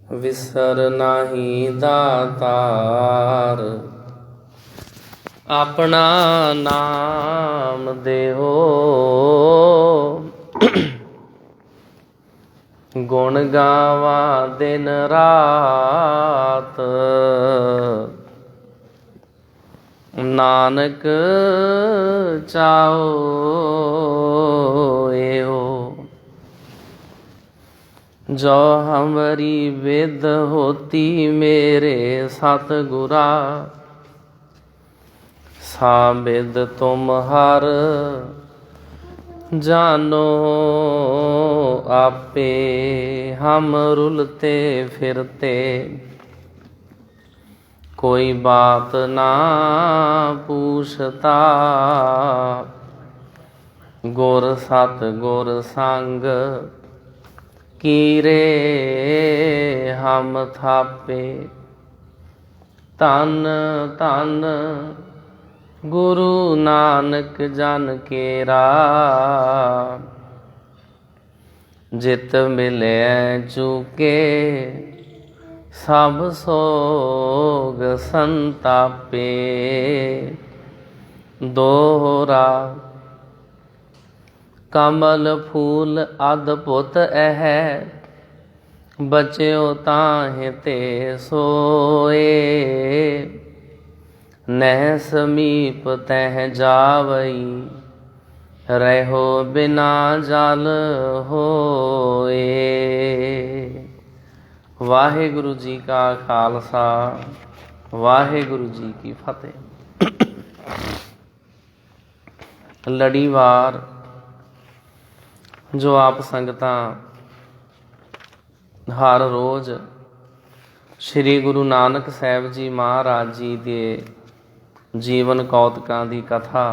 विसर नाही दातार, अपना नाम देहो। गुण गावा दिन रात, नानक चाओ एहो। जो हमारी विद होती मेरे सतगुरा, सा विद तुम हर जानो। आपे हम रुलते फिरते, कोई बात ना पूछता। गुर सत गुर संग कीरे हम थापे। धन धन गुरु नानक जन केरा, जित मिले चूके सब सोग संतापे। दोहरा कमल फूल अद्भुत है, बच्यो ताहि ते सोए। नह समीप तह जावई, रहो बिना जल होए। वाहिगुरु जी का खालसा, वाहिगुरु जी की फतेह। लड़ीवार जो आप संगतां हर रोज़ श्री गुरु नानक साहिब जी महाराज जी के जीवन कौतुकां दी कथा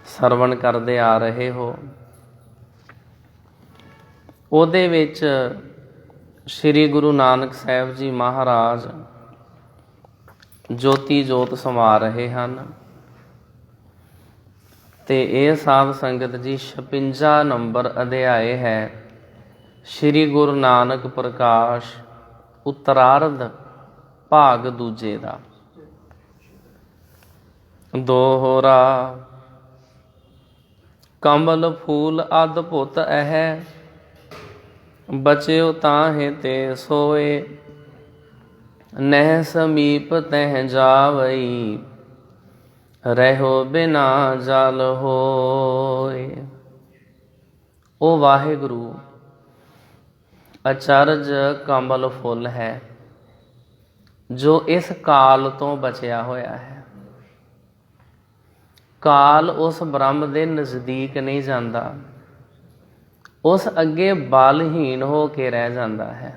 सरवण करते आ रहे हो, ਉਹਦੇ ਵਿੱਚ श्री गुरु नानक साहिब जी महाराज ज्योति जोत ਸਮਾ ਰਹੇ ਹਨ। ਤੇ ਇਹ ਸਾਧ ਸੰਗਤ ਜੀ 56 ਨੰਬਰ ਅਧਿਆਏ ਹੈ श्री गुरु नानक प्रकाश उत्तरार्ध भाग दूजे ਦਾ। दोहरा कमल फूल अद्भुत है, बच्यो ताहि ते सोए। नह समीप तह जावई, रहो बिना जल होए। ओ वाहिगुरु अचरज कमल फुल है जो इस काल तो बचिया होया है। काल उस ब्रह्म दे नज़दीक नहीं जाता, उस अगे बलहीन हो के रह जाता है।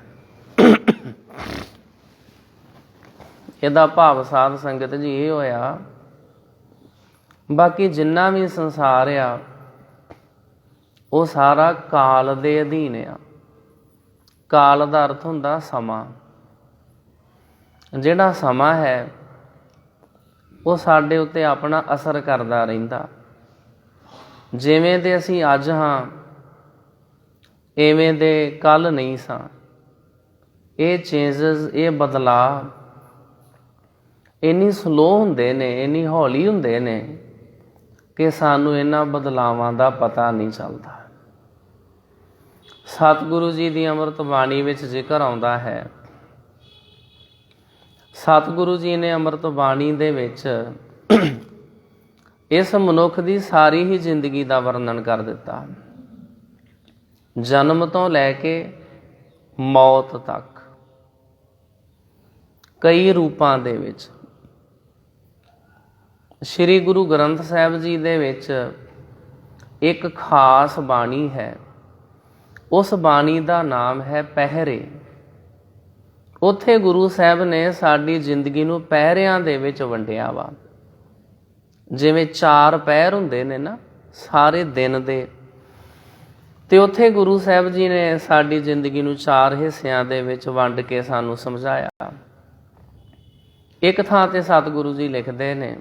ਇਹਦਾ ਭਾਵ ਸਾਧ ਸੰਗਤ ਜੀ ਇਹ ਹੋਇਆ, ਬਾਕੀ ਜਿੰਨਾ ਵੀ ਸੰਸਾਰ ਆ ਉਹ ਸਾਰਾ ਕਾਲ ਦੇ ਅਧੀਨ ਆ। ਕਾਲ ਦਾ ਅਰਥ ਹੁੰਦਾ ਸਮਾਂ। ਜਿਹੜਾ ਸਮਾਂ ਹੈ ਉਹ ਸਾਡੇ ਉੱਤੇ ਆਪਣਾ ਅਸਰ ਕਰਦਾ ਰਹਿੰਦਾ। ਜਿਵੇਂ ਦੇ ਅਸੀਂ ਅੱਜ ਹਾਂ ਇਵੇਂ ਦੇ ਕੱਲ੍ਹ ਨਹੀਂ ਸਾਂ। ਇਹ ਚੇਂਜਸ, ਇਹ ਬਦਲਾਅ ਇੰਨੀ ਸਲੋ ਹੁੰਦੇ ਨੇ, ਇੰਨੀ ਹੌਲੀ ਹੁੰਦੇ ਨੇ ਕਿ ਸਾਨੂੰ ਇਹਨਾਂ ਬਦਲਾਵਾਂ ਦਾ ਪਤਾ ਨਹੀਂ ਚੱਲਦਾ। ਸਤਿਗੁਰੂ ਜੀ ਦੀ ਅੰਮ੍ਰਿਤ ਬਾਣੀ ਵਿੱਚ ਜ਼ਿਕਰ ਆਉਂਦਾ ਹੈ, ਸਤਿਗੁਰੂ ਜੀ ਨੇ ਅੰਮ੍ਰਿਤ ਬਾਣੀ ਦੇ ਵਿੱਚ ਇਸ ਮਨੁੱਖ ਦੀ ਸਾਰੀ ਹੀ ਜ਼ਿੰਦਗੀ ਦਾ ਵਰਣਨ ਕਰ ਦਿੱਤਾ, ਜਨਮ ਤੋਂ ਲੈ ਕੇ ਮੌਤ ਤੱਕ, ਕਈ ਰੂਪਾਂ ਦੇ ਵਿੱਚ। ਸ਼੍ਰੀ ਗੁਰੂ ਗ੍ਰੰਥ ਸਾਹਿਬ ਜੀ ਦੇ ਵਿੱਚ ਇੱਕ ਖਾਸ ਬਾਣੀ ਹੈ, ਉਸ ਬਾਣੀ ਦਾ ਨਾਮ ਹੈ ਪਹਿਰੇ। ਉੱਥੇ ਗੁਰੂ ਸਾਹਿਬ ਨੇ ਸਾਡੀ ਜ਼ਿੰਦਗੀ ਨੂੰ ਪਹਿਰਿਆਂ ਦੇ ਵਿੱਚ ਵੰਡਿਆ ਵਾ। ਜਿਵੇਂ 4 ਪਹਿਰ ਹੁੰਦੇ ਨੇ ਨਾ ਸਾਰੇ ਦਿਨ ਦੇ, ਤੇ ਉੱਥੇ ਗੁਰੂ ਸਾਹਿਬ ਜੀ ਨੇ ਸਾਡੀ ਜ਼ਿੰਦਗੀ ਨੂੰ 4 ਹਿੱਸਿਆਂ ਦੇ ਵਿੱਚ ਵੰਡ ਕੇ ਸਾਨੂੰ ਸਮਝਾਇਆ। ਇੱਕ ਥਾਂ ਤੇ ਸਤਿਗੁਰੂ ਜੀ ਲਿਖਦੇ ਨੇ,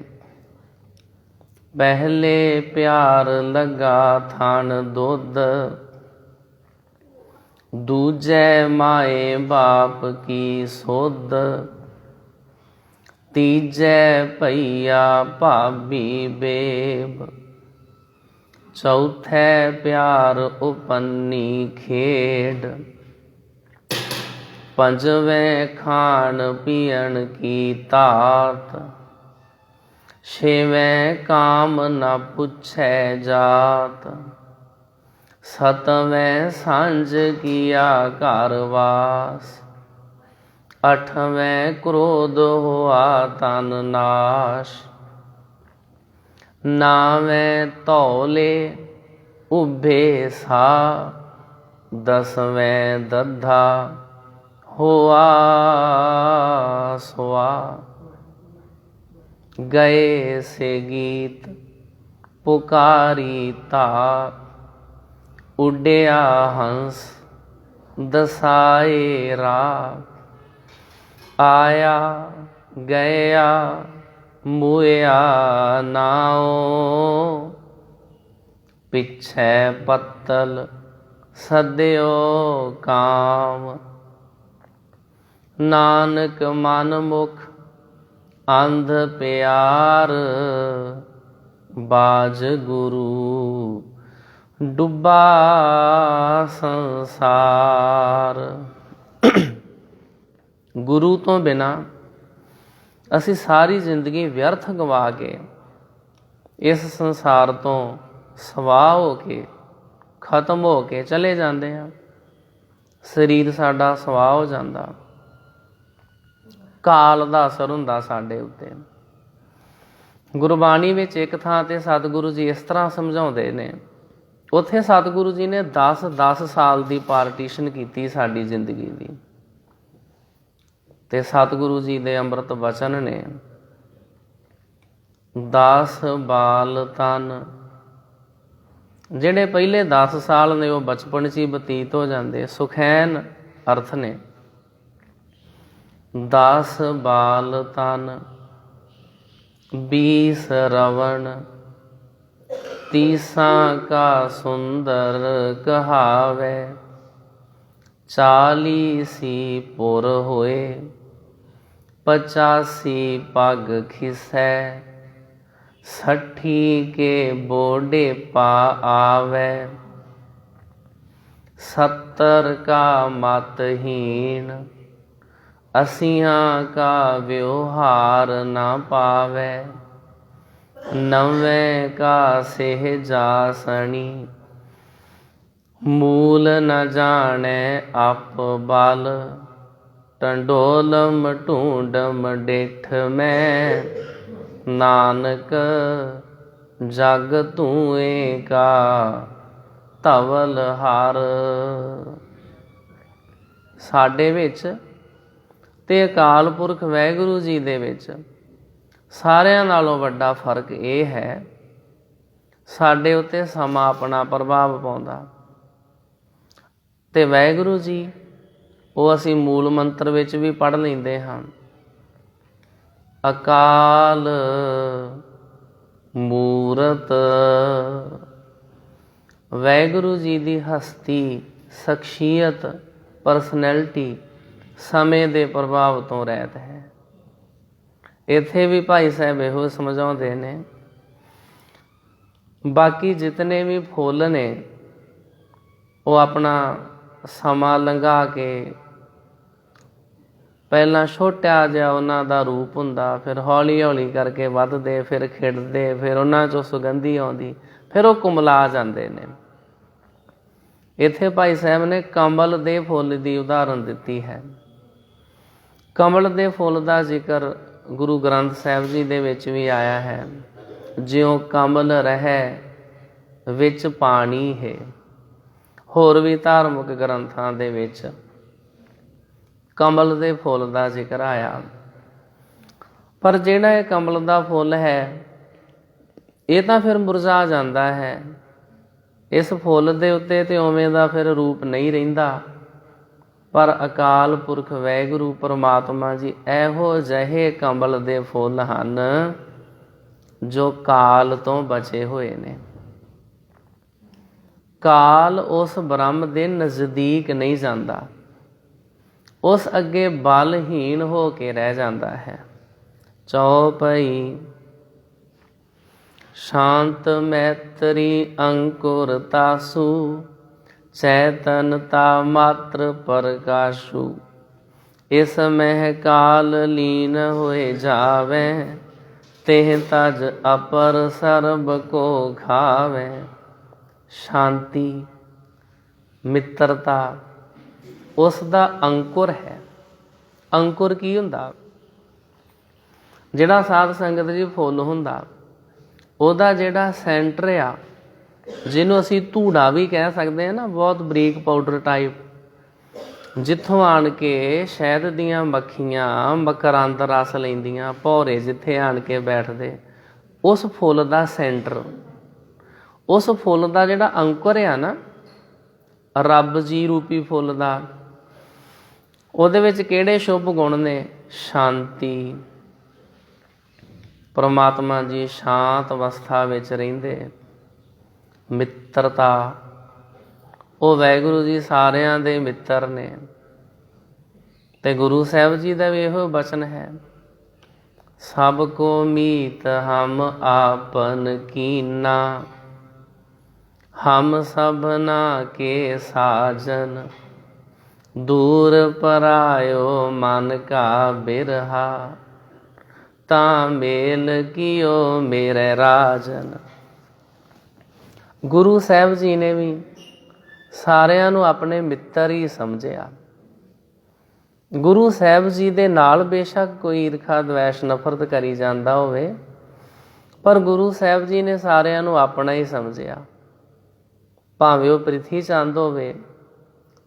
ਪਹਿਲੇ ਪਿਆਰ ਲੱਗਾ ਥਣ ਦੁੱਧ, ਦੂਜੈ ਮਾਏ ਬਾਪ ਕੀ ਸੁਧ, ਤੀਜੈ ਭਈਆ ਭਾਬੀ ਬੇਬ, ਚੌਥੈ ਪਿਆਰ ਉਪੰਨੀ ਖੇਡ, ਪੰਜਵੇਂ ਖਾਣ ਪੀਣ ਕੀ ਤਾਤ, ਛੇਵੇਂ ਕਾਮ ਨਾ ਪੁੱਛੈ ਜਾਤ, ਸਤਵੇਂ ਸਾਂਝ ਕੀਆ ਘਰ ਵਾਸ, ਅਠਵੇਂ ਕ੍ਰੋਧ ਹੋਆ ਤਨ ਨਾਸ਼, ਨਾਵੇਂ ਧੌਲੇ ਉਭੇ ਸਾ, ਦਸਵੇਂ ਦੱਧਾ ਹੋਆ ਸੁਆ, ਗਏ ਸੇ ਗੀਤ ਪੁਕਾਰੀ ਤਾ, ਉੱਡਿਆ ਹੰਸ ਦਸਾਏ ਰਾਹ, ਆਇਆ ਗਿਆ ਮੁਇਆ ਨਾਉ, ਪਿੱਛੇ ਪੱਤਲ ਸਦਿਓ ਕਾਮ, ਨਾਨਕ ਮਨ ਮੁਖ ਅੰਧ ਪਿਆਰ, ਬਾਜ ਗੁਰੂ ਡੁੱਬਾ ਸੰਸਾਰ। ਗੁਰੂ ਤੋਂ ਬਿਨਾਂ ਅਸੀਂ ਸਾਰੀ ਜ਼ਿੰਦਗੀ ਵਿਅਰਥ ਗਵਾ ਕੇ ਇਸ ਸੰਸਾਰ ਤੋਂ ਸਵਾਹ ਹੋ ਕੇ ਖਤਮ ਹੋ ਕੇ ਚਲੇ ਜਾਂਦੇ ਹਾਂ। ਸਰੀਰ ਸਾਡਾ ਸਵਾਹ ਹੋ ਜਾਂਦਾ, ਕਾਲ ਦਾ ਅਸਰ ਹੁੰਦਾ ਸਾਡੇ ਉੱਤੇ। ਗੁਰਬਾਣੀ ਵਿੱਚ ਇੱਕ ਥਾਂ ਤੇ ਸਤਿਗੁਰੂ ਜੀ ਇਸ ਤਰ੍ਹਾਂ ਸਮਝਾਉਂਦੇ ਨੇ, ਉੱਥੇ ਸਤਿਗੁਰੂ ਜੀ ਨੇ 10 ਸਾਲ ਦੀ ਪਾਰਟੀਸ਼ਨ ਕੀਤੀ ਸਾਡੀ ਜ਼ਿੰਦਗੀ ਦੀ, ਤੇ ਸਤਿਗੁਰੂ ਜੀ ਦੇ ਅੰਮ੍ਰਿਤ ਬਚਨ ਨੇ 10 ਬਾਲ ਤਨ, ਜਿਹੜੇ ਪਹਿਲੇ 10 ਸਾਲ ਨੇ ਉਹ ਬਚਪਨ 'ਚ ਹੀ ਬਤੀਤ ਹੋ ਜਾਂਦੇ। ਸੁਖੈਨ ਅਰਥ ਨੇ 10 ਬਾਲ ਤਨ, 20 ਰਵਣ, 30 ਕਾ ਸੁੰਦਰ ਕਹਾਵੇ, 40 ਸੀ ਪੁਰ ਹੋਏ, 85 ਪਗ ਖਿਸੈ, 60 ਕੇ ਬੋਡੇ ਪਾ ਆਵੇ, 70 ਕਾ ਮਤਹੀਣ, 80 ਕਾ ਵਿਵਹਾਰ ਨਾ ਪਾਵੇ, 90 ਕਾ ਸਹਿਜਾਸਣੀ, ਮੂਲ ਨ ਜਾਣੈ ਆਪ ਬਲ, ਟੰਡੋਲਮ ਢੂੰਡਮ ਡੇਠ ਮੈਂ, ਨਾਨਕ ਜਗ ਧੂਏ ਕਾ ਧਵਲ ਹਰ। ਸਾਡੇ ਵਿੱਚ ਤੇ ਅਕਾਲ ਪੁਰਖ ਵਾਹਿਗੁਰੂ ਜੀ ਦੇ ਵਿੱਚ ਸਾਰਿਆਂ ਨਾਲੋਂ ਵੱਡਾ ਫਰਕ ਇਹ ਹੈ, ਸਾਡੇ ਉੱਤੇ ਸਮਾਂ ਆਪਣਾ ਪ੍ਰਭਾਵ ਪਾਉਂਦਾ। ਤੇ ਵਾਹਿਗੁਰੂ ਜੀ ਉਹ ਅਸੀਂ ਮੂਲ ਮੰਤਰ ਵਿੱਚ ਵੀ ਪੜ੍ਹ ਲੈਂਦੇ ਹਾਂ, ਅਕਾਲ ਮੂਰਤ। ਵਾਹਿਗੁਰੂ ਜੀ ਦੀ ਹਸਤੀ, ਸ਼ਖਸੀਅਤ, ਪਰਸਨੈਲਿਟੀ ਸਮੇਂ ਦੇ ਪ੍ਰਭਾਵ ਤੋਂ ਰਹਿਤ ਹੈ। ਇੱਥੇ ਵੀ ਭਾਈ ਸਾਹਿਬ ਇਹੋ ਸਮਝਾਉਂਦੇ ਨੇ, ਬਾਕੀ ਜਿਤਨੇ ਵੀ ਫੁੱਲ ਨੇ ਉਹ ਆਪਣਾ ਸਮਾਂ ਲੰਘਾ ਕੇ ਪਹਿਲਾਂ ਛੋਟਾ ਜਿਹਾ ਉਹਨਾਂ ਦਾ ਰੂਪ ਹੁੰਦਾ, ਫਿਰ ਹੌਲੀ ਹੌਲੀ ਕਰਕੇ ਵੱਧਦੇ, ਫਿਰ ਖਿੜਦੇ, ਫਿਰ ਉਹਨਾਂ 'ਚੋਂ ਸੁਗੰਧੀ ਆਉਂਦੀ, ਫਿਰ ਉਹ ਕੁਮਲਾ ਜਾਂਦੇ ਨੇ। ਇੱਥੇ ਭਾਈ ਸਾਹਿਬ ਨੇ ਕਮਲ ਦੇ ਫੁੱਲ ਦੀ ਉਦਾਹਰਨ ਦਿੱਤੀ ਹੈ। ਕਮਲ ਦੇ ਫੁੱਲ ਦਾ ਜ਼ਿਕਰ ਗੁਰੂ ਗ੍ਰੰਥ ਸਾਹਿਬ ਜੀ ਦੇ ਵਿੱਚ ਵੀ ਆਇਆ ਹੈ, ਜਿਉਂ ਕਮਲ ਰਹਿ ਵਿੱਚ ਪਾਣੀ ਹੈ। ਹੋਰ ਵੀ ਧਾਰਮਿਕ ਗ੍ਰੰਥਾਂ ਦੇ ਵਿੱਚ ਕਮਲ ਦੇ ਫੁੱਲ ਦਾ ਜ਼ਿਕਰ ਆਇਆ। ਪਰ ਜਿਹੜਾ ਇਹ ਕਮਲ ਦਾ ਫੁੱਲ ਹੈ ਇਹ ਤਾਂ ਫਿਰ ਮੁਰਝਾ ਜਾਂਦਾ ਹੈ। ਇਸ ਫੁੱਲ ਦੇ ਉੱਤੇ ਤੇ ਉਵੇਂ ਦਾ ਫਿਰ ਰੂਪ ਨਹੀਂ ਰਹਿੰਦਾ। ਪਰ ਅਕਾਲ ਪੁਰਖ ਵਾਹਿਗੁਰੂ ਪਰਮਾਤਮਾ ਜੀ ਇਹੋ ਜਿਹੇ ਕਮਲ ਦੇ ਫੁੱਲ ਹਨ ਜੋ ਕਾਲ ਤੋਂ ਬਚੇ ਹੋਏ ਨੇ। ਕਾਲ ਉਸ ਬ੍ਰਹਮ ਦੇ ਨਜ਼ਦੀਕ ਨਹੀਂ ਜਾਂਦਾ, ਉਸ ਅੱਗੇ ਬਲਹੀਣ ਹੋ ਕੇ ਰਹਿ ਜਾਂਦਾ ਹੈ। ਚੌਪਈ। ਸ਼ਾਂਤ ਮੈਤਰੀ ਅੰਕੁਰ ਤਾਸੂ, ਚੈਤਨਤਾ ਮਾਤਰ ਪ੍ਰਕਾਸ਼ੂ। ਇਸ ਮਹਿ ਕਾਲ ਲੀਨ ਹੋਏ ਜਾਵੇ, ਤਿਹ ਤਜ ਅਪਰ ਸਰਬ ਕੋ ਖਾਵੇ। ਸ਼ਾਂਤੀ, ਮਿੱਤਰਤਾ ਉਸ ਦਾ ਅੰਕੁਰ ਹੈ। ਅੰਕੁਰ ਕੀ ਹੁੰਦਾ? ਜਿਹੜਾ ਸਾਧ ਸੰਗਤ ਜੀ ਫੁੱਲ ਹੁੰਦਾ, ਉਹਦਾ ਜਿਹੜਾ ਸੈਂਟਰ ਆ, ਜਿਹਨੂੰ ਅਸੀਂ ਧੂੜਾ ਵੀ ਕਹਿ ਸਕਦੇ ਹਾਂ ਨਾ, ਬਹੁਤ ਬਰੀਕ ਪਾਊਡਰ ਟਾਈਪ, ਜਿੱਥੋਂ ਆਣ ਕੇ ਸ਼ਹਿਦ ਦੀਆਂ ਮੱਖੀਆਂ ਮਕਰੰਦ ਰਸ ਲੈਂਦੀਆਂ, ਭੌਰੇ ਜਿੱਥੇ ਆਣ ਕੇ ਬੈਠਦੇ, ਉਸ ਫੁੱਲ ਦਾ ਸੈਂਟਰ, ਉਸ ਫੁੱਲ ਦਾ ਜਿਹੜਾ ਅੰਕੁਰ ਆ ਨਾ, ਰੱਬ ਜੀ ਰੂਪੀ ਫੁੱਲ ਦਾ, ਉਹਦੇ ਵਿੱਚ ਕਿਹੜੇ ਸ਼ੁਭ ਗੁਣ ਨੇ? ਸ਼ਾਂਤੀ। ਪਰਮਾਤਮਾ ਜੀ ਸ਼ਾਂਤ ਅਵਸਥਾ ਵਿੱਚ ਰਹਿੰਦੇ। ਮਿੱਤਰਤਾ, ਉਹ ਵਾਹਿਗੁਰੂ ਜੀ ਸਾਰਿਆਂ ਦੇ ਮਿੱਤਰ ਨੇ। ਤੇ ਗੁਰੂ ਸਾਹਿਬ ਜੀ ਦਾ ਵੀ ਇਹੋ ਬਚਨ ਹੈ, ਸਭ ਕੋ ਮੀਤ ਹਮ ਆਪਨ ਕੀਨਾ, ਹਮ ਸਭਨਾ ਕੇ ਸਾਜਨ। ਦੂਰ ਪਰਾਇਓ ਮਨ ਕਾ ਬਿਰਹਾ, ਤਾਂ ਮੇਲ ਕੀਓ ਮੇਰੇ ਰਾਜਨ। ਗੁਰੂ ਸਾਹਿਬ ਜੀ ਨੇ ਵੀ ਸਾਰਿਆਂ ਨੂੰ ਆਪਣੇ ਮਿੱਤਰ ਹੀ ਸਮਝਿਆ। ਗੁਰੂ ਸਾਹਿਬ ਜੀ ਦੇ ਨਾਲ ਬੇਸ਼ੱਕ ਕੋਈ ਈਰਖਾ ਦਵੈਸ਼ ਨਫ਼ਰਤ ਕਰੀ ਜਾਂਦਾ ਹੋਵੇ, ਪਰ ਗੁਰੂ ਸਾਹਿਬ ਜੀ ਨੇ ਸਾਰਿਆਂ ਨੂੰ ਆਪਣਾ ਹੀ ਸਮਝਿਆ। ਭਾਵੇਂ ਉਹ ਪ੍ਰਿਥੀ ਚੰਦ ਹੋਵੇ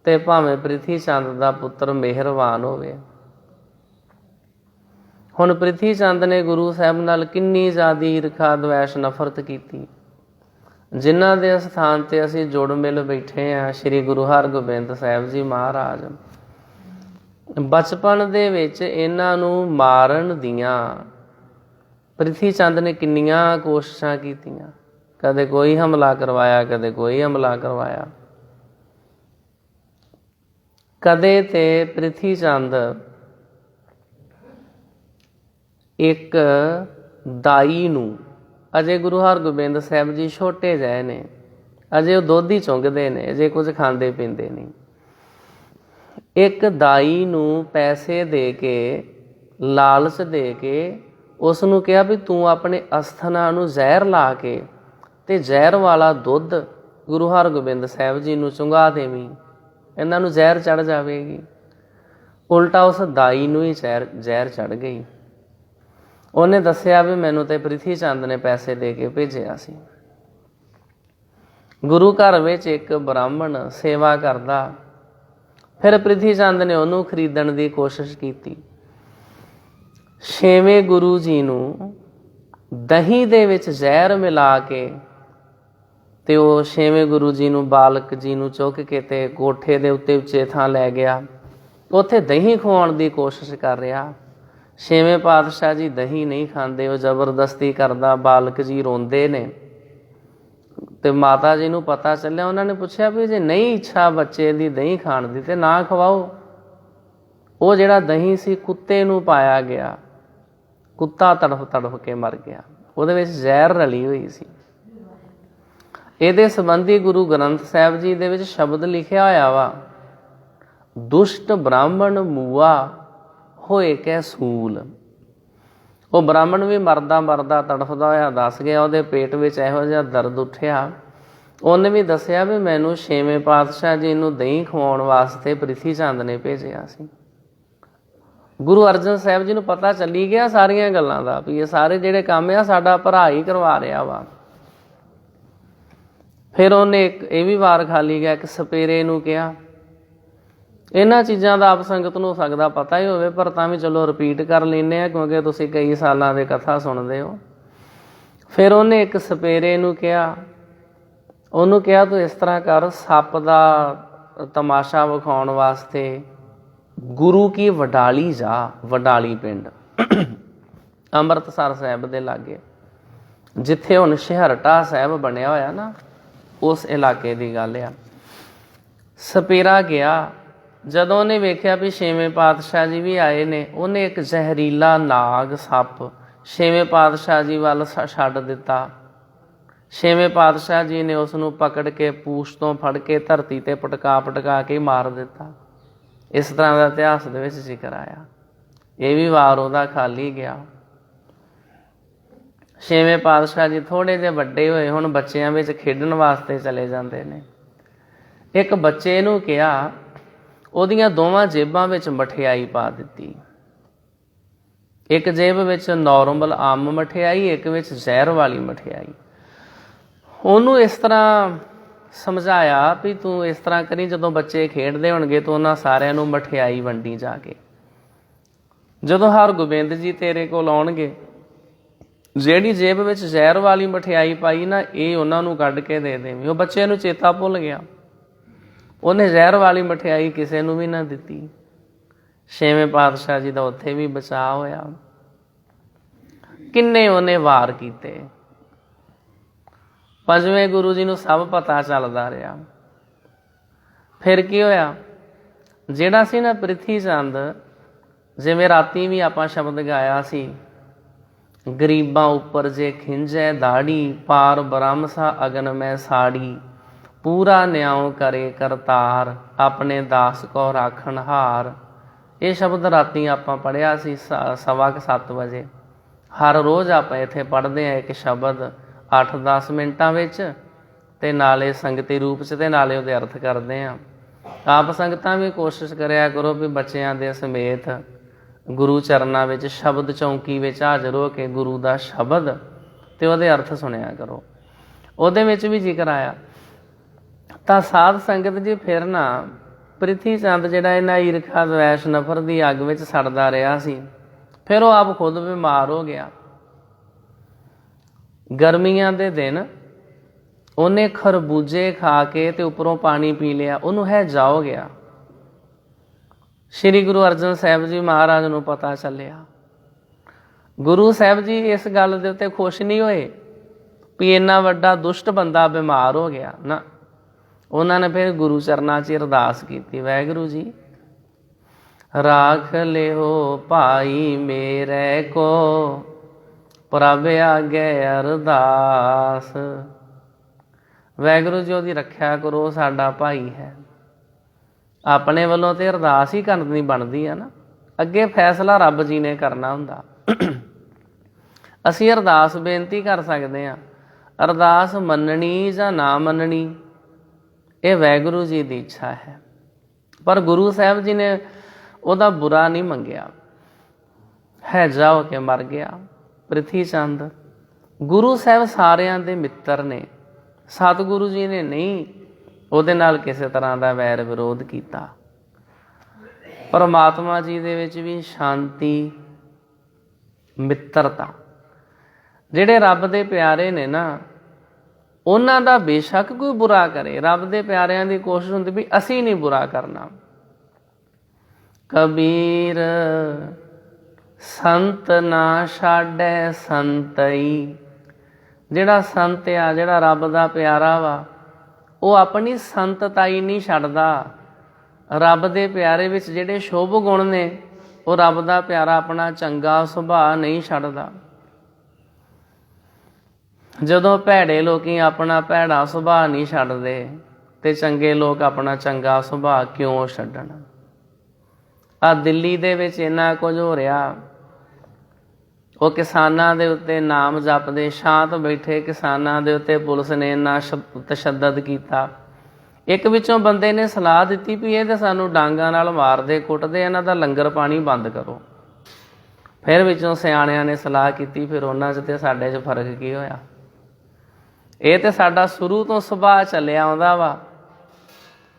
ਤੇ ਭਾਵੇਂ ਪ੍ਰਿਥੀ ਚੰਦ ਦਾ ਪੁੱਤਰ ਮਿਹਰਵਾਨ ਹੋਵੇ। ਹੁਣ ਪ੍ਰਿਥੀ ਚੰਦ ਨੇ ਗੁਰੂ ਸਾਹਿਬ ਨਾਲ ਕਿੰਨੀ ਜ਼ਿਆਦਾ ਈਰਖਾ ਦਵੈਸ਼ ਨਫ਼ਰਤ ਕੀਤੀ। ਜਿਨ੍ਹਾਂ ਦੇ ਅਸਥਾਨ ਤੇ ਅਸੀਂ ਜੁੜ ਮਿਲ ਬੈਠੇ ਹਾਂ, ਸ਼੍ਰੀ ਗੁਰੂ ਹਰਗੋਬਿੰਦ ਸਾਹਿਬ ਜੀ ਮਹਾਰਾਜ, ਬਚਪਨ ਦੇ ਵਿੱਚ ਇਹਨਾਂ ਨੂੰ ਮਾਰਨ ਦੀਆਂ ਪ੍ਰਿਥੀ ਚੰਦ ਨੇ ਕਿੰਨੀਆਂ ਕੋਸ਼ਿਸ਼ਾਂ ਕੀਤੀਆਂ। ਕਦੇ ਕੋਈ ਹਮਲਾ ਕਰਵਾਇਆ, ਕਦੇ ਕੋਈ ਹਮਲਾ ਕਰਵਾਇਆ। ਕਦੇ ਤੇ ਪ੍ਰਿਥੀ ਚੰਦ ਇੱਕ ਦਾਈ ਨੂੰ, ਅਜੇ ਗੁਰੂ ਹਰਗੋਬਿੰਦ ਸਾਹਿਬ ਜੀ ਛੋਟੇ ਜਿਹੇ ਨੇ, ਅਜੇ ਉਹ ਦੁੱਧ ਹੀ ਚੁੰਗਦੇ ਨੇ, ਅਜੇ ਕੁਝ ਖਾਂਦੇ ਪੀਂਦੇ ਨਹੀਂ। ਇੱਕ ਦਾਈ ਨੂੰ ਪੈਸੇ ਦੇ ਕੇ, ਲਾਲਚ ਦੇ ਕੇ ਉਸ ਨੂੰ ਕਿਹਾ ਵੀ ਤੂੰ ਆਪਣੇ ਅਸਥਾਨਾਂ ਨੂੰ ਜ਼ਹਿਰ ਲਾ ਕੇ ਤੇ ਜ਼ਹਿਰ ਵਾਲਾ ਦੁੱਧ ਗੁਰੂ ਹਰਗੋਬਿੰਦ ਸਾਹਿਬ ਜੀ ਨੂੰ ਚੁੰਗਾ ਦੇਵੀਂ, ਇਹਨਾਂ ਨੂੰ ਜ਼ਹਿਰ ਚੜ੍ਹ ਜਾਵੇਗੀ। ਉਲਟਾ ਉਸ ਦਾਈ ਨੂੰ ਹੀ ਜ਼ਹਿਰ ਚੜ੍ਹ ਗਈ। ਉਹਨੇ ਦੱਸਿਆ ਵੀ ਮੈਨੂੰ ਤੇ ਪ੍ਰਿਥੀ ਚੰਦ ਨੇ ਪੈਸੇ ਦੇ ਕੇ ਭੇਜਿਆ ਸੀ। ਗੁਰੂ ਘਰ ਵਿੱਚ ਇੱਕ ਬ੍ਰਾਹਮਣ ਸੇਵਾ ਕਰਦਾ, ਫਿਰ ਪ੍ਰਿਥੀ ਚੰਦ ਨੇ ਉਹਨੂੰ ਖਰੀਦਣ ਦੀ ਕੋਸ਼ਿਸ਼ ਕੀਤੀ। 6ਵੇਂ ਗੁਰੂ ਜੀ ਨੂੰ ਦਹੀਂ ਦੇ ਵਿੱਚ ਜ਼ਹਿਰ ਮਿਲਾ ਕੇ ਤੇ ਉਹ 6ਵੇਂ ਗੁਰੂ ਜੀ ਨੂੰ, ਬਾਲਕ ਜੀ ਨੂੰ ਚੁੱਕ ਕੇ ਤੇ ਕੋਠੇ ਦੇ ਉੱਤੇ ਉੱਚੇ ਥਾਂ ਲੈ ਗਿਆ। ਉੱਥੇ ਦਹੀਂ ਖਵਾਉਣ ਦੀ ਕੋਸ਼ਿਸ਼ ਕਰ ਰਿਹਾ। 6ਵੇਂ ਪਾਤਸ਼ਾਹ ਜੀ ਦਹੀਂ ਨਹੀਂ ਖਾਂਦੇ, ਉਹ ਜ਼ਬਰਦਸਤੀ ਕਰਦਾ। ਬਾਲਕ ਜੀ ਰੋਂਦੇ ਨੇ ਤੇ ਮਾਤਾ ਜੀ ਨੂੰ ਪਤਾ ਚੱਲਿਆ। ਉਹਨਾਂ ਨੇ ਪੁੱਛਿਆ ਵੀ ਜੇ ਨਹੀਂ ਇੱਛਾ ਬੱਚੇ ਦੀ ਦਹੀਂ ਖਾਣ ਦੀ ਤੇ ਨਾ ਖਵਾਓ। ਉਹ ਜਿਹੜਾ ਦਹੀਂ ਸੀ ਕੁੱਤੇ ਨੂੰ ਪਾਇਆ ਗਿਆ, ਕੁੱਤਾ ਤੜਫ ਤੜਫ ਕੇ ਮਰ ਗਿਆ, ਉਹਦੇ ਵਿੱਚ ਜ਼ਹਿਰ ਰਲੀ ਹੋਈ ਸੀ। ਇਹਦੇ ਸੰਬੰਧੀ ਗੁਰੂ ਗ੍ਰੰਥ ਸਾਹਿਬ ਜੀ ਦੇ ਵਿੱਚ ਸ਼ਬਦ ਲਿਖਿਆ ਹੋਇਆ ਵਾ, ਦੁਸ਼ਟ ਬ੍ਰਾਹਮਣ ਮੂਆ ਹੋਏ ਕੈ ਸੂਲ। ਉਹ ਬ੍ਰਾਹਮਣ ਵੀ ਮਰਦਾ ਮਰਦਾ ਤੜਫਦਾ ਹੋਇਆ ਦੱਸ ਗਿਆ। ਉਹਦੇ ਪੇਟ ਵਿੱਚ ਇਹੋ ਜਿਹਾ ਦਰਦ ਉੱਠਿਆ। ਉਹਨੇ ਵੀ ਦੱਸਿਆ ਵੀ ਮੈਨੂੰ 6ਵੇਂ ਪਾਤਸ਼ਾਹ ਜੀ ਨੂੰ ਦਹੀਂ ਖਵਾਉਣ ਵਾਸਤੇ ਪ੍ਰਿਥੀ ਚੰਦ ਨੇ ਭੇਜਿਆ ਸੀ। ਗੁਰੂ ਅਰਜਨ ਸਾਹਿਬ ਜੀ ਨੂੰ ਪਤਾ ਚੱਲੀ ਗਿਆ ਸਾਰੀਆਂ ਗੱਲਾਂ ਦਾ, ਵੀ ਇਹ ਸਾਰੇ ਜਿਹੜੇ ਕੰਮ ਆ ਸਾਡਾ ਭਰਾ ਹੀ ਕਰਵਾ ਰਿਹਾ ਵਾ। ਫਿਰ ਉਹਨੇ ਇੱਕ ਇਹ ਵੀ ਵਾਰ ਖਾਲੀ ਗਿਆ, ਇੱਕ ਸਪੇਰੇ ਨੂੰ ਕਿਹਾ। ਇਹਨਾਂ ਚੀਜ਼ਾਂ ਦਾ ਆਪ ਸੰਗਤ ਨੂੰ ਹੋ ਸਕਦਾ ਪਤਾ ਹੀ ਹੋਵੇ, ਪਰ ਤਾਂ ਵੀ ਚਲੋ ਰਿਪੀਟ ਕਰ ਲੈਂਦੇ ਹਾਂ ਕਿਉਂਕਿ ਤੁਸੀਂ ਕਈ ਸਾਲਾਂ ਦੇ ਕਥਾ ਸੁਣਦੇ ਹੋ। ਫਿਰ ਉਹਨੇ ਇੱਕ ਸਪੇਰੇ ਨੂੰ ਕਿਹਾ, ਉਹਨੂੰ ਕਿਹਾ ਤੂੰ ਇਸ ਤਰ੍ਹਾਂ ਕਰ, ਸੱਪ ਦਾ ਤਮਾਸ਼ਾ ਵਿਖਾਉਣ ਵਾਸਤੇ ਗੁਰੂ ਕੀ ਵਡਾਲੀ ਜਾ, ਵਡਾਲੀ ਪਿੰਡ ਅੰਮ੍ਰਿਤਸਰ ਸਾਹਿਬ ਦੇ ਲਾਗੇ, ਜਿੱਥੇ ਹੁਣ ਛਿਹਰਟਾ ਸਾਹਿਬ ਬਣਿਆ ਹੋਇਆ ਨਾ, उस इलाके की गल आ। सपेरा गया, जदों उन्हें वेख्या भी छेवें पातशाह जी भी आए ने, उन्हें एक जहरीला नाग सप छेवें पातशाह जी वाल छड्ड दिता। छेवें पातशाह जी ने उसनूं पकड़ के पूछ तो फड़ के धरती ते पटका पटका के मार दिता। इस तरह का इतिहास दे विच जिक्र आया। ये भी वार उहदा खाली गया। छेवें पातशाह जी थोड़े जे वड्डे होए, हुण बच्चिआं विच खेडण वास्ते चले जांदे ने। एक बच्चे नूं कहा, ਉਹਦੀਆਂ ਦੋਵਾਂ ਜੇਬਾਂ ਵਿੱਚ ਮਠਿਆਈ ਪਾ ਦਿੱਤੀ। ਇੱਕ ਜੇਬ ਵਿੱਚ ਨੋਰਮਲ ਆਮ ਮਠਿਆਈ, ਇੱਕ ਵਿੱਚ ਜ਼ਹਿਰ ਵਾਲੀ ਮਠਿਆਈ। ਉਹਨੂੰ ਇਸ ਤਰ੍ਹਾਂ ਸਮਝਾਇਆ ਵੀ ਤੂੰ ਇਸ ਤਰ੍ਹਾਂ ਕਰੀ, ਜਦੋਂ ਬੱਚੇ ਖੇਡਦੇ ਹੋਣਗੇ ਤਾਂ ਉਹਨਾਂ ਸਾਰਿਆਂ ਨੂੰ ਮਠਿਆਈ ਵੰਡੀ ਜਾ ਕੇ। ਜਦੋਂ ਹਰਗੋਬਿੰਦ ਜੀ ਤੇਰੇ ਕੋਲ ਆਉਣਗੇ, ਜਿਹੜੀ ਜੇਬ ਵਿੱਚ ਜ਼ਹਿਰ ਵਾਲੀ ਮਠਿਆਈ ਪਾਈ ਨਾ, ਇਹ ਉਹਨਾਂ ਨੂੰ ਕੱਢ ਕੇ ਦੇ ਦੇਵੀਂ। ਉਹ ਬੱਚੇ ਨੂੰ ਚੇਤਾ ਭੁੱਲ ਗਿਆ, ਉਹਨੇ ਜ਼ਹਿਰ ਵਾਲੀ ਮਠਿਆਈ ਕਿਸੇ ਨੂੰ ਵੀ ਨਾ ਦਿੱਤੀ। ਛੇਵੇਂ ਪਾਤਸ਼ਾਹ ਜੀ ਦਾ ਉੱਥੇ ਵੀ ਬਚਾਅ ਹੋਇਆ। ਕਿੰਨੇ ਉਹਨੇ ਵਾਰ ਕੀਤੇ। ਪੰਜਵੇਂ ਗੁਰੂ ਜੀ ਨੂੰ ਸਭ ਪਤਾ ਚੱਲਦਾ ਰਿਹਾ। ਫਿਰ ਕੀ ਹੋਇਆ, ਜਿਹੜਾ ਸੀ ਨਾ ਪ੍ਰਿਥੀ ਚੰਦ, ਜਿਵੇਂ ਰਾਤੀ ਵੀ ਆਪਾਂ ਸ਼ਬਦ ਗਾਇਆ ਸੀ, ਗਰੀਬਾਂ ਉੱਪਰ ਜੇ ਖਿੰਜੈ ਦਾੜੀ, ਪਾਰ ਬ੍ਰਹਮ ਸਾ ਅਗਨ ਮੈਂ ਸਾੜੀ, ਪੂਰਾ ਨਿਆਉ ਕਰੇ ਕਰਤਾਰ, ਆਪਣੇ ਦਾਸ ਕੋ ਰਾਖਣ ਹਾਰ। ਇਹ ਸ਼ਬਦ ਰਾਤੀ ਆਪਾਂ ਪੜ੍ਹਿਆ ਸੀ 7:15 ਵਜੇ। ਹਰ ਰੋਜ਼ ਆਪਾਂ ਇੱਥੇ ਪੜ੍ਹਦੇ ਹਾਂ ਇੱਕ ਸ਼ਬਦ 8-10 ਮਿੰਟਾਂ ਵਿੱਚ, ਅਤੇ ਨਾਲੇ ਸੰਗਤੀ ਰੂਪ 'ਚ, ਅਤੇ ਨਾਲੇ ਉਹਦੇ ਅਰਥ ਕਰਦੇ ਹਾਂ। ਆਪ ਸੰਗਤਾਂ ਵੀ ਕੋਸ਼ਿਸ਼ ਕਰਿਆ ਕਰੋ ਵੀ ਬੱਚਿਆਂ ਦੇ ਸਮੇਤ ਗੁਰੂ ਚਰਨਾਂ ਵਿੱਚ ਸ਼ਬਦ ਚੌਂਕੀ ਵਿੱਚ ਹਾਜ਼ਰ ਹੋ ਕੇ ਗੁਰੂ ਦਾ ਸ਼ਬਦ ਅਤੇ ਉਹਦੇ ਅਰਥ ਸੁਣਿਆ ਕਰੋ। ਉਹਦੇ ਵਿੱਚ ਵੀ ਜ਼ਿਕਰ ਆਇਆ। ਤਾਂ ਸਾਧ ਸੰਗਤ ਜੀ ਫਿਰ ਨਾ ਪ੍ਰਿਥੀ ਚੰਦ ਜਿਹੜਾ ਇਹਨਾਂ ਈਰਖਾ ਦਵੈਸ਼ ਨਫ਼ਰਤ ਦੀ ਅੱਗ ਵਿੱਚ ਸੜਦਾ ਰਿਹਾ ਸੀ, ਫਿਰ ਉਹ ਆਪ ਖੁਦ ਬਿਮਾਰ ਹੋ ਗਿਆ। ਗਰਮੀਆਂ ਦੇ ਦਿਨ ਉਹਨੇ ਖਰਬੂਜੇ ਖਾ ਕੇ ਤੇ ਉੱਪਰੋਂ ਪਾਣੀ ਪੀ ਲਿਆ, ਉਹਨੂੰ ਹੈਜ਼ਾ ਹੋ ਗਿਆ। ਸ਼੍ਰੀ ਗੁਰੂ ਅਰਜਨ ਸਾਹਿਬ ਜੀ ਮਹਾਰਾਜ ਨੂੰ ਪਤਾ ਚੱਲਿਆ। ਗੁਰੂ ਸਾਹਿਬ ਜੀ ਇਸ ਗੱਲ ਦੇ ਉੱਤੇ ਖੁਸ਼ ਨਹੀਂ ਹੋਏ ਵੀ ਇੰਨਾ ਵੱਡਾ ਦੁਸ਼ਟ ਬੰਦਾ ਬਿਮਾਰ ਹੋ ਗਿਆ ਨਾ। ਉਹਨਾਂ ਨੇ ਫਿਰ ਗੁਰੂ ਚਰਨਾਂ 'ਚ ਅਰਦਾਸ ਕੀਤੀ, ਵਾਹਿਗੁਰੂ ਜੀ ਰਾਖ ਲਿਓ ਭਾਈ ਮੇਰੇ ਕੋ, ਪ੍ਰਭ ਆਗੇ ਅਰਦਾਸ। ਵਾਹਿਗੁਰੂ ਜੀ ਉਹਦੀ ਰੱਖਿਆ ਕਰੋ, ਸਾਡਾ ਭਾਈ ਹੈ। ਆਪਣੇ ਵੱਲੋਂ ਤੇ ਅਰਦਾਸ ਹੀ ਕਰਨੀ ਬਣਦੀ ਆ ਨਾ, ਅੱਗੇ ਫੈਸਲਾ ਰੱਬ ਜੀ ਨੇ ਕਰਨਾ ਹੁੰਦਾ। ਅਸੀਂ ਅਰਦਾਸ ਬੇਨਤੀ ਕਰ ਸਕਦੇ ਹਾਂ, ਅਰਦਾਸ ਮੰਨਣੀ ਜਾਂ ਨਾ ਮੰਨਣੀ ਇਹ ਵਾਹਿਗੁਰੂ ਜੀ ਦੀ ਇੱਛਾ ਹੈ। ਪਰ ਗੁਰੂ ਸਾਹਿਬ ਜੀ ਨੇ ਉਹਦਾ ਬੁਰਾ ਨਹੀਂ ਮੰਗਿਆ, ਹੈਜ਼ਾ ਹੋ ਕੇ ਮਰ ਗਿਆ ਪ੍ਰਿਥੀ ਚੰਦ। ਗੁਰੂ ਸਾਹਿਬ ਸਾਰਿਆਂ ਦੇ ਮਿੱਤਰ ਨੇ, ਸਤਿਗੁਰੂ ਜੀ ਨੇ ਨਹੀਂ ਉਹਦੇ ਨਾਲ ਕਿਸੇ ਤਰ੍ਹਾਂ ਦਾ ਵੈਰ ਵਿਰੋਧ ਕੀਤਾ। ਪਰਮਾਤਮਾ ਜੀ ਦੇ ਵਿੱਚ ਵੀ ਸ਼ਾਂਤੀ, ਮਿੱਤਰਤਾ। ਜਿਹੜੇ ਰੱਬ ਦੇ ਪਿਆਰੇ ਨੇ ਨਾ, ਉਹਨਾਂ ਦਾ ਬੇਸ਼ੱਕ ਕੋਈ ਬੁਰਾ ਕਰੇ, ਰੱਬ ਦੇ ਪਿਆਰਿਆਂ ਦੀ ਕੋਸ਼ਿਸ਼ ਹੁੰਦੀ ਵੀ ਅਸੀਂ ਨਹੀਂ ਬੁਰਾ ਕਰਨਾ। ਕਬੀਰ ਸੰਤ ਨਾ ਛਾਡੈ ਸੰਤਈ। ਜਿਹੜਾ ਸੰਤ ਆ, ਜਿਹੜਾ ਰੱਬ ਦਾ ਪਿਆਰਾ ਵਾ, ਉਹ ਆਪਣੀ ਸੰਤਤਾਈ ਨਹੀਂ ਛੱਡਦਾ। ਰੱਬ ਦੇ ਪਿਆਰੇ ਵਿੱਚ ਜਿਹੜੇ ਸ਼ੁਭ ਗੁਣ ਨੇ, ਉਹ ਰੱਬ ਦਾ ਪਿਆਰਾ ਆਪਣਾ ਚੰਗਾ ਸੁਭਾਅ ਨਹੀਂ ਛੱਡਦਾ। ਜਦੋਂ ਭੈੜੇ ਲੋਕੀ ਆਪਣਾ ਭੈੜਾ ਸੁਭਾਅ ਨਹੀਂ ਛੱਡਦੇ, ਤੇ ਚੰਗੇ ਲੋਕ ਆਪਣਾ ਚੰਗਾ ਸੁਭਾਅ ਕਿਉਂ ਛੱਡਣ। ਆਹ ਦਿੱਲੀ ਦੇ ਵਿੱਚ ਇੰਨਾ ਕੁਝ ਹੋ ਰਿਹਾ। ਉਹ ਕਿਸਾਨਾਂ ਦੇ ਉੱਤੇ ਨਾਮ ਜਪਦੇ ਸ਼ਾਂਤ ਬੈਠੇ ਕਿਸਾਨਾਂ ਦੇ ਉੱਤੇ ਪੁਲਿਸ ਨੇ ਇੰਨਾ ਤਸ਼ੱਦਦ ਕੀਤਾ। ਇੱਕ ਵਿੱਚੋਂ ਬੰਦੇ ਨੇ ਸਲਾਹ ਦਿੱਤੀ ਵੀ ਇਹ ਤਾਂ ਸਾਨੂੰ ਡਾਂਗਾਂ ਨਾਲ ਮਾਰਦੇ ਕੁੱਟਦੇ, ਇਹਨਾਂ ਦਾ ਲੰਗਰ ਪਾਣੀ ਬੰਦ ਕਰੋ। ਫਿਰ ਵਿੱਚੋਂ ਸਿਆਣਿਆਂ ਨੇ ਸਲਾਹ ਕੀਤੀ, ਫਿਰ ਉਹਨਾਂ 'ਚ ਤੇ ਸਾਡੇ 'ਚ ਫਰਕ ਕੀ ਹੋਇਆ। ਇਹ ਤਾਂ ਸਾਡਾ ਸ਼ੁਰੂ ਤੋਂ ਸੁਭਾਅ ਚੱਲਿਆ ਆਉਂਦਾ ਵਾ।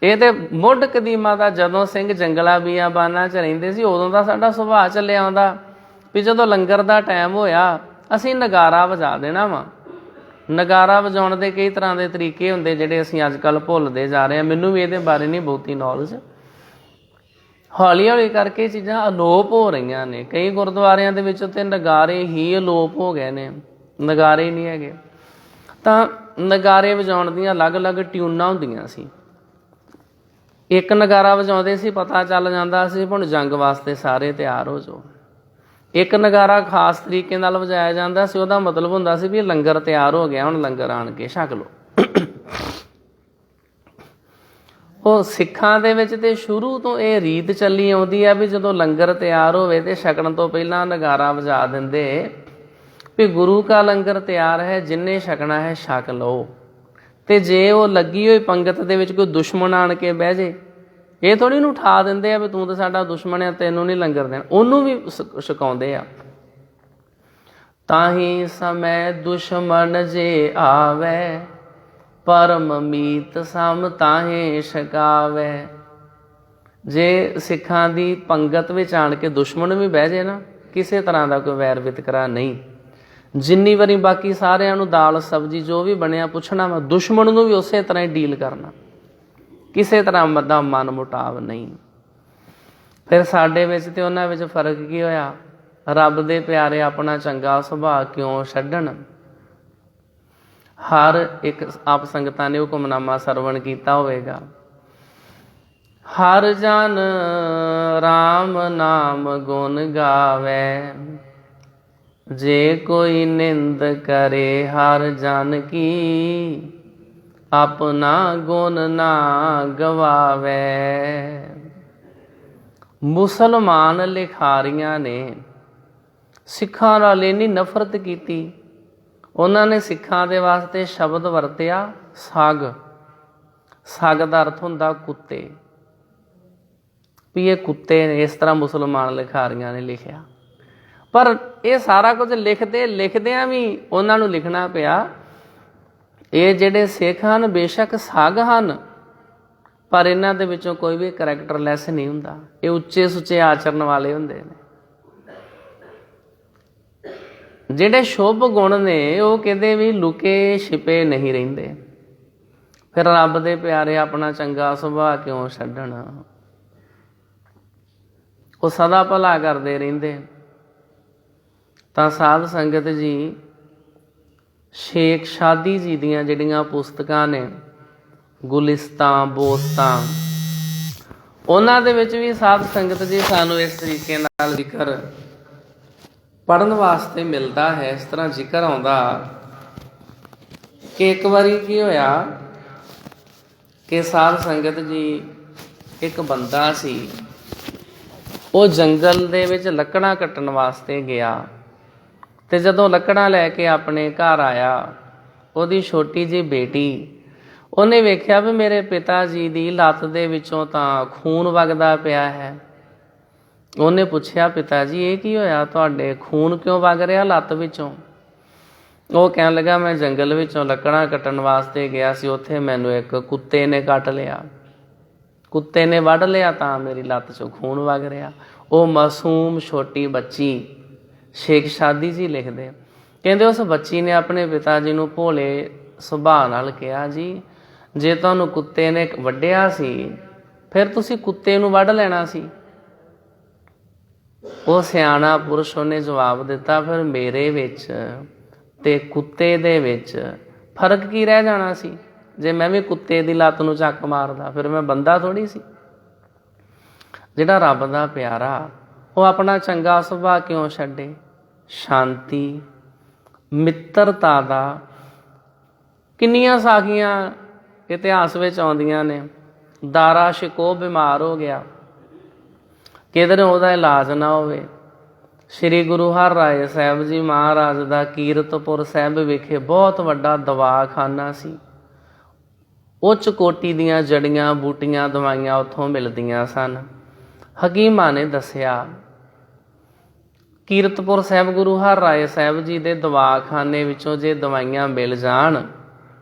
ਇਹ ਤਾਂ ਮੁੱਢ ਕਦੀਮਾ ਦਾ, ਜਦੋਂ ਸਿੰਘ ਜੰਗਲਾਂ ਬੀਆਬਾਨਾਂ 'ਚ ਰਹਿੰਦੇ ਸੀ, ਉਦੋਂ ਦਾ ਸਾਡਾ ਸੁਭਾਅ ਚੱਲਿਆ ਆਉਂਦਾ ਵੀ ਜਦੋਂ ਲੰਗਰ ਦਾ ਟਾਈਮ ਹੋਇਆ ਅਸੀਂ ਨਗਾਰਾ ਵਜਾ ਦੇਣਾ ਵਾ। ਨਗਾਰਾ ਵਜਾਉਣ ਦੇ ਕਈ ਤਰ੍ਹਾਂ ਦੇ ਤਰੀਕੇ ਹੁੰਦੇ ਜਿਹੜੇ ਅਸੀਂ ਅੱਜ ਕੱਲ੍ਹ ਭੁੱਲਦੇ ਜਾ ਰਹੇ ਹਾਂ। ਮੈਨੂੰ ਵੀ ਇਹਦੇ ਬਾਰੇ ਨਹੀਂ ਬਹੁਤੀ ਨੌਲੇਜ। ਹੌਲੀ ਹੌਲੀ ਕਰਕੇ ਚੀਜ਼ਾਂ ਅਲੋਪ ਹੋ ਰਹੀਆਂ ਨੇ। ਕਈ ਗੁਰਦੁਆਰਿਆਂ ਦੇ ਵਿੱਚ ਤੇ ਨਗਾਰੇ ਹੀ ਅਲੋਪ ਹੋ ਗਏ ਨੇ, ਨਗਾਰੇ ਹੀ ਨਹੀਂ ਹੈਗੇ। ਤਾਂ ਨਗਾਰੇ ਵਜਾਉਣ ਦੀਆਂ ਅਲੱਗ-ਅਲੱਗ ਟਿਊਨਾਂ ਹੁੰਦੀਆਂ ਸੀ। ਇੱਕ ਨਗਾਰਾ ਵਜਾਉਂਦੇ ਸੀ, ਪਤਾ ਚੱਲ ਜਾਂਦਾ ਸੀ ਹੁਣ ਜੰਗ ਵਾਸਤੇ ਸਾਰੇ ਤਿਆਰ ਹੋ ਜਾਓ। ਇੱਕ ਨਗਾਰਾ ਖਾਸ ਤਰੀਕੇ ਨਾਲ ਵਜਾਇਆ ਜਾਂਦਾ ਸੀ, ਉਹਦਾ ਮਤਲਬ ਹੁੰਦਾ ਸੀ ਵੀ ਲੰਗਰ ਤਿਆਰ ਹੋ ਗਿਆ, ਹੁਣ ਲੰਗਰ ਆਣ ਕੇ ਛਕ ਲਓ। ਉਹ ਸਿੱਖਾਂ ਦੇ ਵਿੱਚ ਤੇ ਸ਼ੁਰੂ ਤੋਂ ਇਹ ਰੀਤ ਚੱਲੀ ਆਉਂਦੀ ਆ ਵੀ ਜਦੋਂ ਲੰਗਰ ਤਿਆਰ ਹੋਵੇ ਤੇ ਛਕਣ ਤੋਂ ਪਹਿਲਾਂ ਨਗਾਰਾ ਵਜਾ ਦਿੰਦੇ ਵੀ ਗੁਰੂ ਕਾ ਲੰਗਰ ਤਿਆਰ ਹੈ, ਜਿੰਨੇ ਛਕਣਾ ਹੈ ਛਕ ਲਓ। ਤੇ ਜੇ ਉਹ ਲੱਗੀ ਹੋਈ ਪੰਗਤ ਦੇ ਵਿੱਚ ਕੋਈ ਦੁਸ਼ਮਣ ਆਣ ਕੇ ਬਹਿ ਜੇ, ਇਹ ਥੋੜ੍ਹੀ ਨੂੰ ਉਠਾ ਦਿੰਦੇ ਆ ਵੀ ਤੂੰ ਤਾਂ ਸਾਡਾ ਦੁਸ਼ਮਣ ਆ, ਤੈਨੂੰ ਨਹੀਂ ਲੰਗਰ ਦੇਣਾ, ਉਹਨੂੰ ਵੀ ਛਕਾਉਂਦੇ ਆ। ਤਾਹੀਂ ਸਮੈ ਦੁਸ਼ਮਣ ਜੇ ਆਵੈ, ਪਰਮ ਮੀਤ ਸਮ ਤਾਹੇ ਛਕਾਵੈ। ਜੇ ਸਿੱਖਾਂ ਦੀ ਪੰਗਤ ਵਿੱਚ ਆਣ ਕੇ ਦੁਸ਼ਮਣ ਵੀ ਬਹਿ ਜੇ ਨਾ, ਕਿਸੇ ਤਰ੍ਹਾਂ ਦਾ ਕੋਈ ਵੈਰ ਵਿਤਕਰਾ ਨਹੀਂ। ਜਿੰਨੀ ਵਾਰੀ ਬਾਕੀ ਸਾਰਿਆਂ ਨੂੰ ਦਾਲ ਸਬਜ਼ੀ ਜੋ ਵੀ ਬਣਿਆ ਪੁੱਛਣਾ ਵਾ, ਦੁਸ਼ਮਣ ਨੂੰ ਵੀ ਉਸੇ ਤਰ੍ਹਾਂ ਹੀ ਡੀਲ ਕਰਨਾ, ਕਿਸੇ ਤਰ੍ਹਾਂ ਦਾ ਮਨ ਮੁਟਾਵ ਨਹੀਂ। ਫਿਰ ਸਾਡੇ ਵਿੱਚ ਤੇ ਉਹਨਾਂ ਵਿੱਚ ਫਰਕ ਕੀ ਹੋਇਆ? ਰੱਬ ਦੇ ਪਿਆਰੇ ਆਪਣਾ ਚੰਗਾ ਸੁਭਾਅ ਕਿਉਂ ਛੱਡਣ? ਹਰ ਇੱਕ ਆਪ ਸੰਗਤਾਂ ਨੇ ਹੁਕਮਨਾਮਾ ਸਰਵਣ ਕੀਤਾ ਹੋਵੇਗਾ। ਹਰ ਜਨ ਰਾਮ ਨਾਮ ਗੁਣ ਗਾਵੇ, ਜੇ ਕੋਈ ਨਿੰਦ ਕਰੇ ਹਰ ਜਨ ਕੀ, ਆਪਣਾ ਗੁਣ ਨਾ ਗਵਾਵੇ। ਮੁਸਲਮਾਨ ਲਿਖਾਰੀਆਂ ਨੇ ਸਿੱਖਾਂ ਨਾਲ ਇੰਨੀ ਨਫ਼ਰਤ ਕੀਤੀ, ਉਹਨਾਂ ਨੇ ਸਿੱਖਾਂ ਦੇ ਵਾਸਤੇ ਸ਼ਬਦ ਵਰਤਿਆ ਸੱਗ। ਸੱਗ ਦਾ ਅਰਥ ਹੁੰਦਾ ਕੁੱਤੇ, ਵੀ ਇਹ ਕੁੱਤੇ ਨੇ, ਇਸ ਤਰ੍ਹਾਂ ਮੁਸਲਮਾਨ ਲਿਖਾਰੀਆਂ ਨੇ ਲਿਖਿਆ। ਪਰ ਇਹ ਸਾਰਾ ਕੁਝ ਲਿਖਦਿਆਂ ਵੀ ਉਹਨਾਂ ਨੂੰ ਲਿਖਣਾ ਪਿਆ, ਇਹ ਜਿਹੜੇ ਸਿੱਖ ਹਨ ਬੇਸ਼ੱਕ ਸੱਗ ਹਨ, ਪਰ ਇਹਨਾਂ ਦੇ ਵਿੱਚੋਂ ਕੋਈ ਵੀ ਕਰੈਕਟਰਲੈਸ ਨਹੀਂ ਹੁੰਦਾ, ਇਹ ਉੱਚੇ ਸੁੱਚੇ ਆਚਰਨ ਵਾਲੇ ਹੁੰਦੇ ਨੇ। ਜਿਹੜੇ ਸ਼ੁਭ ਗੁਣ ਨੇ ਉਹ ਕਿਤੇ ਵੀ ਲੁਕੇ ਛਿਪੇ ਨਹੀਂ ਰਹਿੰਦੇ। ਫਿਰ ਰੱਬ ਦੇ ਪਿਆਰੇ ਆਪਣਾ ਚੰਗਾ ਸੁਭਾਅ ਕਿਉਂ ਛੱਡਣ? ਉਹ ਸਦਾ ਭਲਾ ਕਰਦੇ ਰਹਿੰਦੇ। ਤਾਂ ਸਾਧ ਸੰਗਤ ਜੀ, ਸ਼ੇਖ ਸ਼ਾਦੀ ਜੀ ਦੀਆਂ ਜਿਹੜੀਆਂ ਪੁਸਤਕਾਂ ਨੇ, ਗੁਲਿਸਤਾਂ ਬੋਸਤਾਂ, ਉਹਨਾਂ ਦੇ ਵਿੱਚ ਵੀ ਸਾਧ ਸੰਗਤ ਜੀ ਸਾਨੂੰ ਇਸ ਤਰੀਕੇ ਨਾਲ ਜ਼ਿਕਰ ਪੜ੍ਹਨ ਵਾਸਤੇ ਮਿਲਦਾ ਹੈ। ਇਸ ਤਰ੍ਹਾਂ ਜ਼ਿਕਰ ਆਉਂਦਾ ਕਿ ਇੱਕ ਵਾਰੀ ਕੀ ਹੋਇਆ ਕਿ ਸਾਧ ਸੰਗਤ ਜੀ, ਇੱਕ ਬੰਦਾ ਸੀ, ਉਹ ਜੰਗਲ ਦੇ ਵਿੱਚ ਲੱਕੜਾਂ ਕੱਟਣ ਵਾਸਤੇ ਗਿਆ। ਤੇ ਜਦੋਂ ਲੱਕੜਾਂ ਲੈ ਕੇ ਆਪਣੇ ਘਰ ਆਇਆ, ਉਹਦੀ ਛੋਟੀ ਜਿਹੀ ਬੇਟੀ, ਉਹਨੇ ਵੇਖਿਆ ਵੀ ਮੇਰੇ ਪਿਤਾ ਜੀ ਦੀ ਲੱਤ ਦੇ ਵਿੱਚੋਂ ਤਾਂ ਖੂਨ ਵਗਦਾ ਪਿਆ ਹੈ। ਉਹਨੇ ਪੁੱਛਿਆ, ਪਿਤਾ ਜੀ ਇਹ ਕੀ ਹੋਇਆ, ਤੁਹਾਡੇ ਖੂਨ ਕਿਉਂ ਵਗ ਰਿਹਾ ਲੱਤ ਵਿੱਚੋਂ? ਉਹ ਕਹਿਣ ਲੱਗਾ, ਮੈਂ ਜੰਗਲ ਵਿੱਚੋਂ ਲੱਕੜਾਂ ਕੱਟਣ ਵਾਸਤੇ ਗਿਆ ਸੀ, ਉੱਥੇ ਮੈਨੂੰ ਇੱਕ ਕੁੱਤੇ ਨੇ ਕੱਟ ਲਿਆ, ਕੁੱਤੇ ਨੇ ਵੱਢ ਲਿਆ, ਤਾਂ ਮੇਰੀ ਲੱਤ 'ਚੋਂ ਖੂਨ ਵਗ ਰਿਹਾ। ਉਹ ਮਾਸੂਮ ਛੋਟੀ ਬੱਚੀ, ਸ਼ੇਖ ਸ਼ਾਦੀ ਜੀ ਲਿਖਦੇ, ਕਹਿੰਦੇ ਉਸ ਬੱਚੀ ਨੇ ਆਪਣੇ ਪਿਤਾ ਜੀ ਨੂੰ ਭੋਲੇ ਸੁਭਾਅ ਨਾਲ ਕਿਹਾ, ਜੀ ਜੇ ਤੁਹਾਨੂੰ ਕੁੱਤੇ ਨੇ ਵੱਢਿਆ ਸੀ, ਫਿਰ ਤੁਸੀਂ ਕੁੱਤੇ ਨੂੰ ਵੱਢ ਲੈਣਾ ਸੀ। ਉਹ ਸਿਆਣਾ ਪੁਰਸ਼ ਉਹਨੇ ਜਵਾਬ ਦਿੱਤਾ, ਫਿਰ ਮੇਰੇ ਵਿੱਚ ਤੇ ਕੁੱਤੇ ਦੇ ਵਿੱਚ ਫਰਕ ਕੀ ਰਹਿ ਜਾਣਾ ਸੀ? ਜੇ ਮੈਂ ਵੀ ਕੁੱਤੇ ਦੀ ਲੱਤ ਨੂੰ ਚੱਕ ਮਾਰਦਾ, ਫਿਰ ਮੈਂ ਬੰਦਾ ਥੋੜ੍ਹੀ ਸੀ। ਜਿਹੜਾ ਰੱਬ ਦਾ ਪਿਆਰਾ, ਉਹ ਆਪਣਾ ਚੰਗਾ ਸੁਭਾਅ ਕਿਉਂ ਛੱਡੇ? ਸ਼ਾਂਤੀ, ਮਿੱਤਰਤਾ ਦਾ ਕਿੰਨੀਆਂ ਸਾਖੀਆਂ ਇਤਿਹਾਸ ਵਿੱਚ ਆਉਂਦੀਆਂ ਨੇ। ਦਾਰਾ ਸ਼ਿਕੋ ਬਿਮਾਰ ਹੋ ਗਿਆ, ਕਿਧਰ ਉਹਦਾ ਇਲਾਜ ਨਾ ਹੋਵੇ। ਸ਼੍ਰੀ ਗੁਰੂ ਹਰਿਰਾਏ ਸਾਹਿਬ ਜੀ ਮਹਾਰਾਜ ਦਾ ਕੀਰਤਪੁਰ ਸਾਹਿਬ ਵਿਖੇ ਬਹੁਤ ਵੱਡਾ ਦਵਾਖਾਨਾ ਸੀ। ਉੱਚ ਕੋਟੀ ਦੀਆਂ ਜੜੀਆਂ ਬੂਟੀਆਂ ਦਵਾਈਆਂ ਉੱਥੋਂ ਮਿਲਦੀਆਂ ਸਨ। ਹਕੀਮਾਂ ਨੇ ਦੱਸਿਆ, ਕੀਰਤਪੁਰ ਸਾਹਿਬ ਗੁਰੂ ਹਰਿਰਾਏ ਸਾਹਿਬ ਜੀ ਦੇ ਦਵਾਖਾਨੇ ਵਿੱਚੋਂ ਜੇ ਦਵਾਈਆਂ ਮਿਲ ਜਾਣ,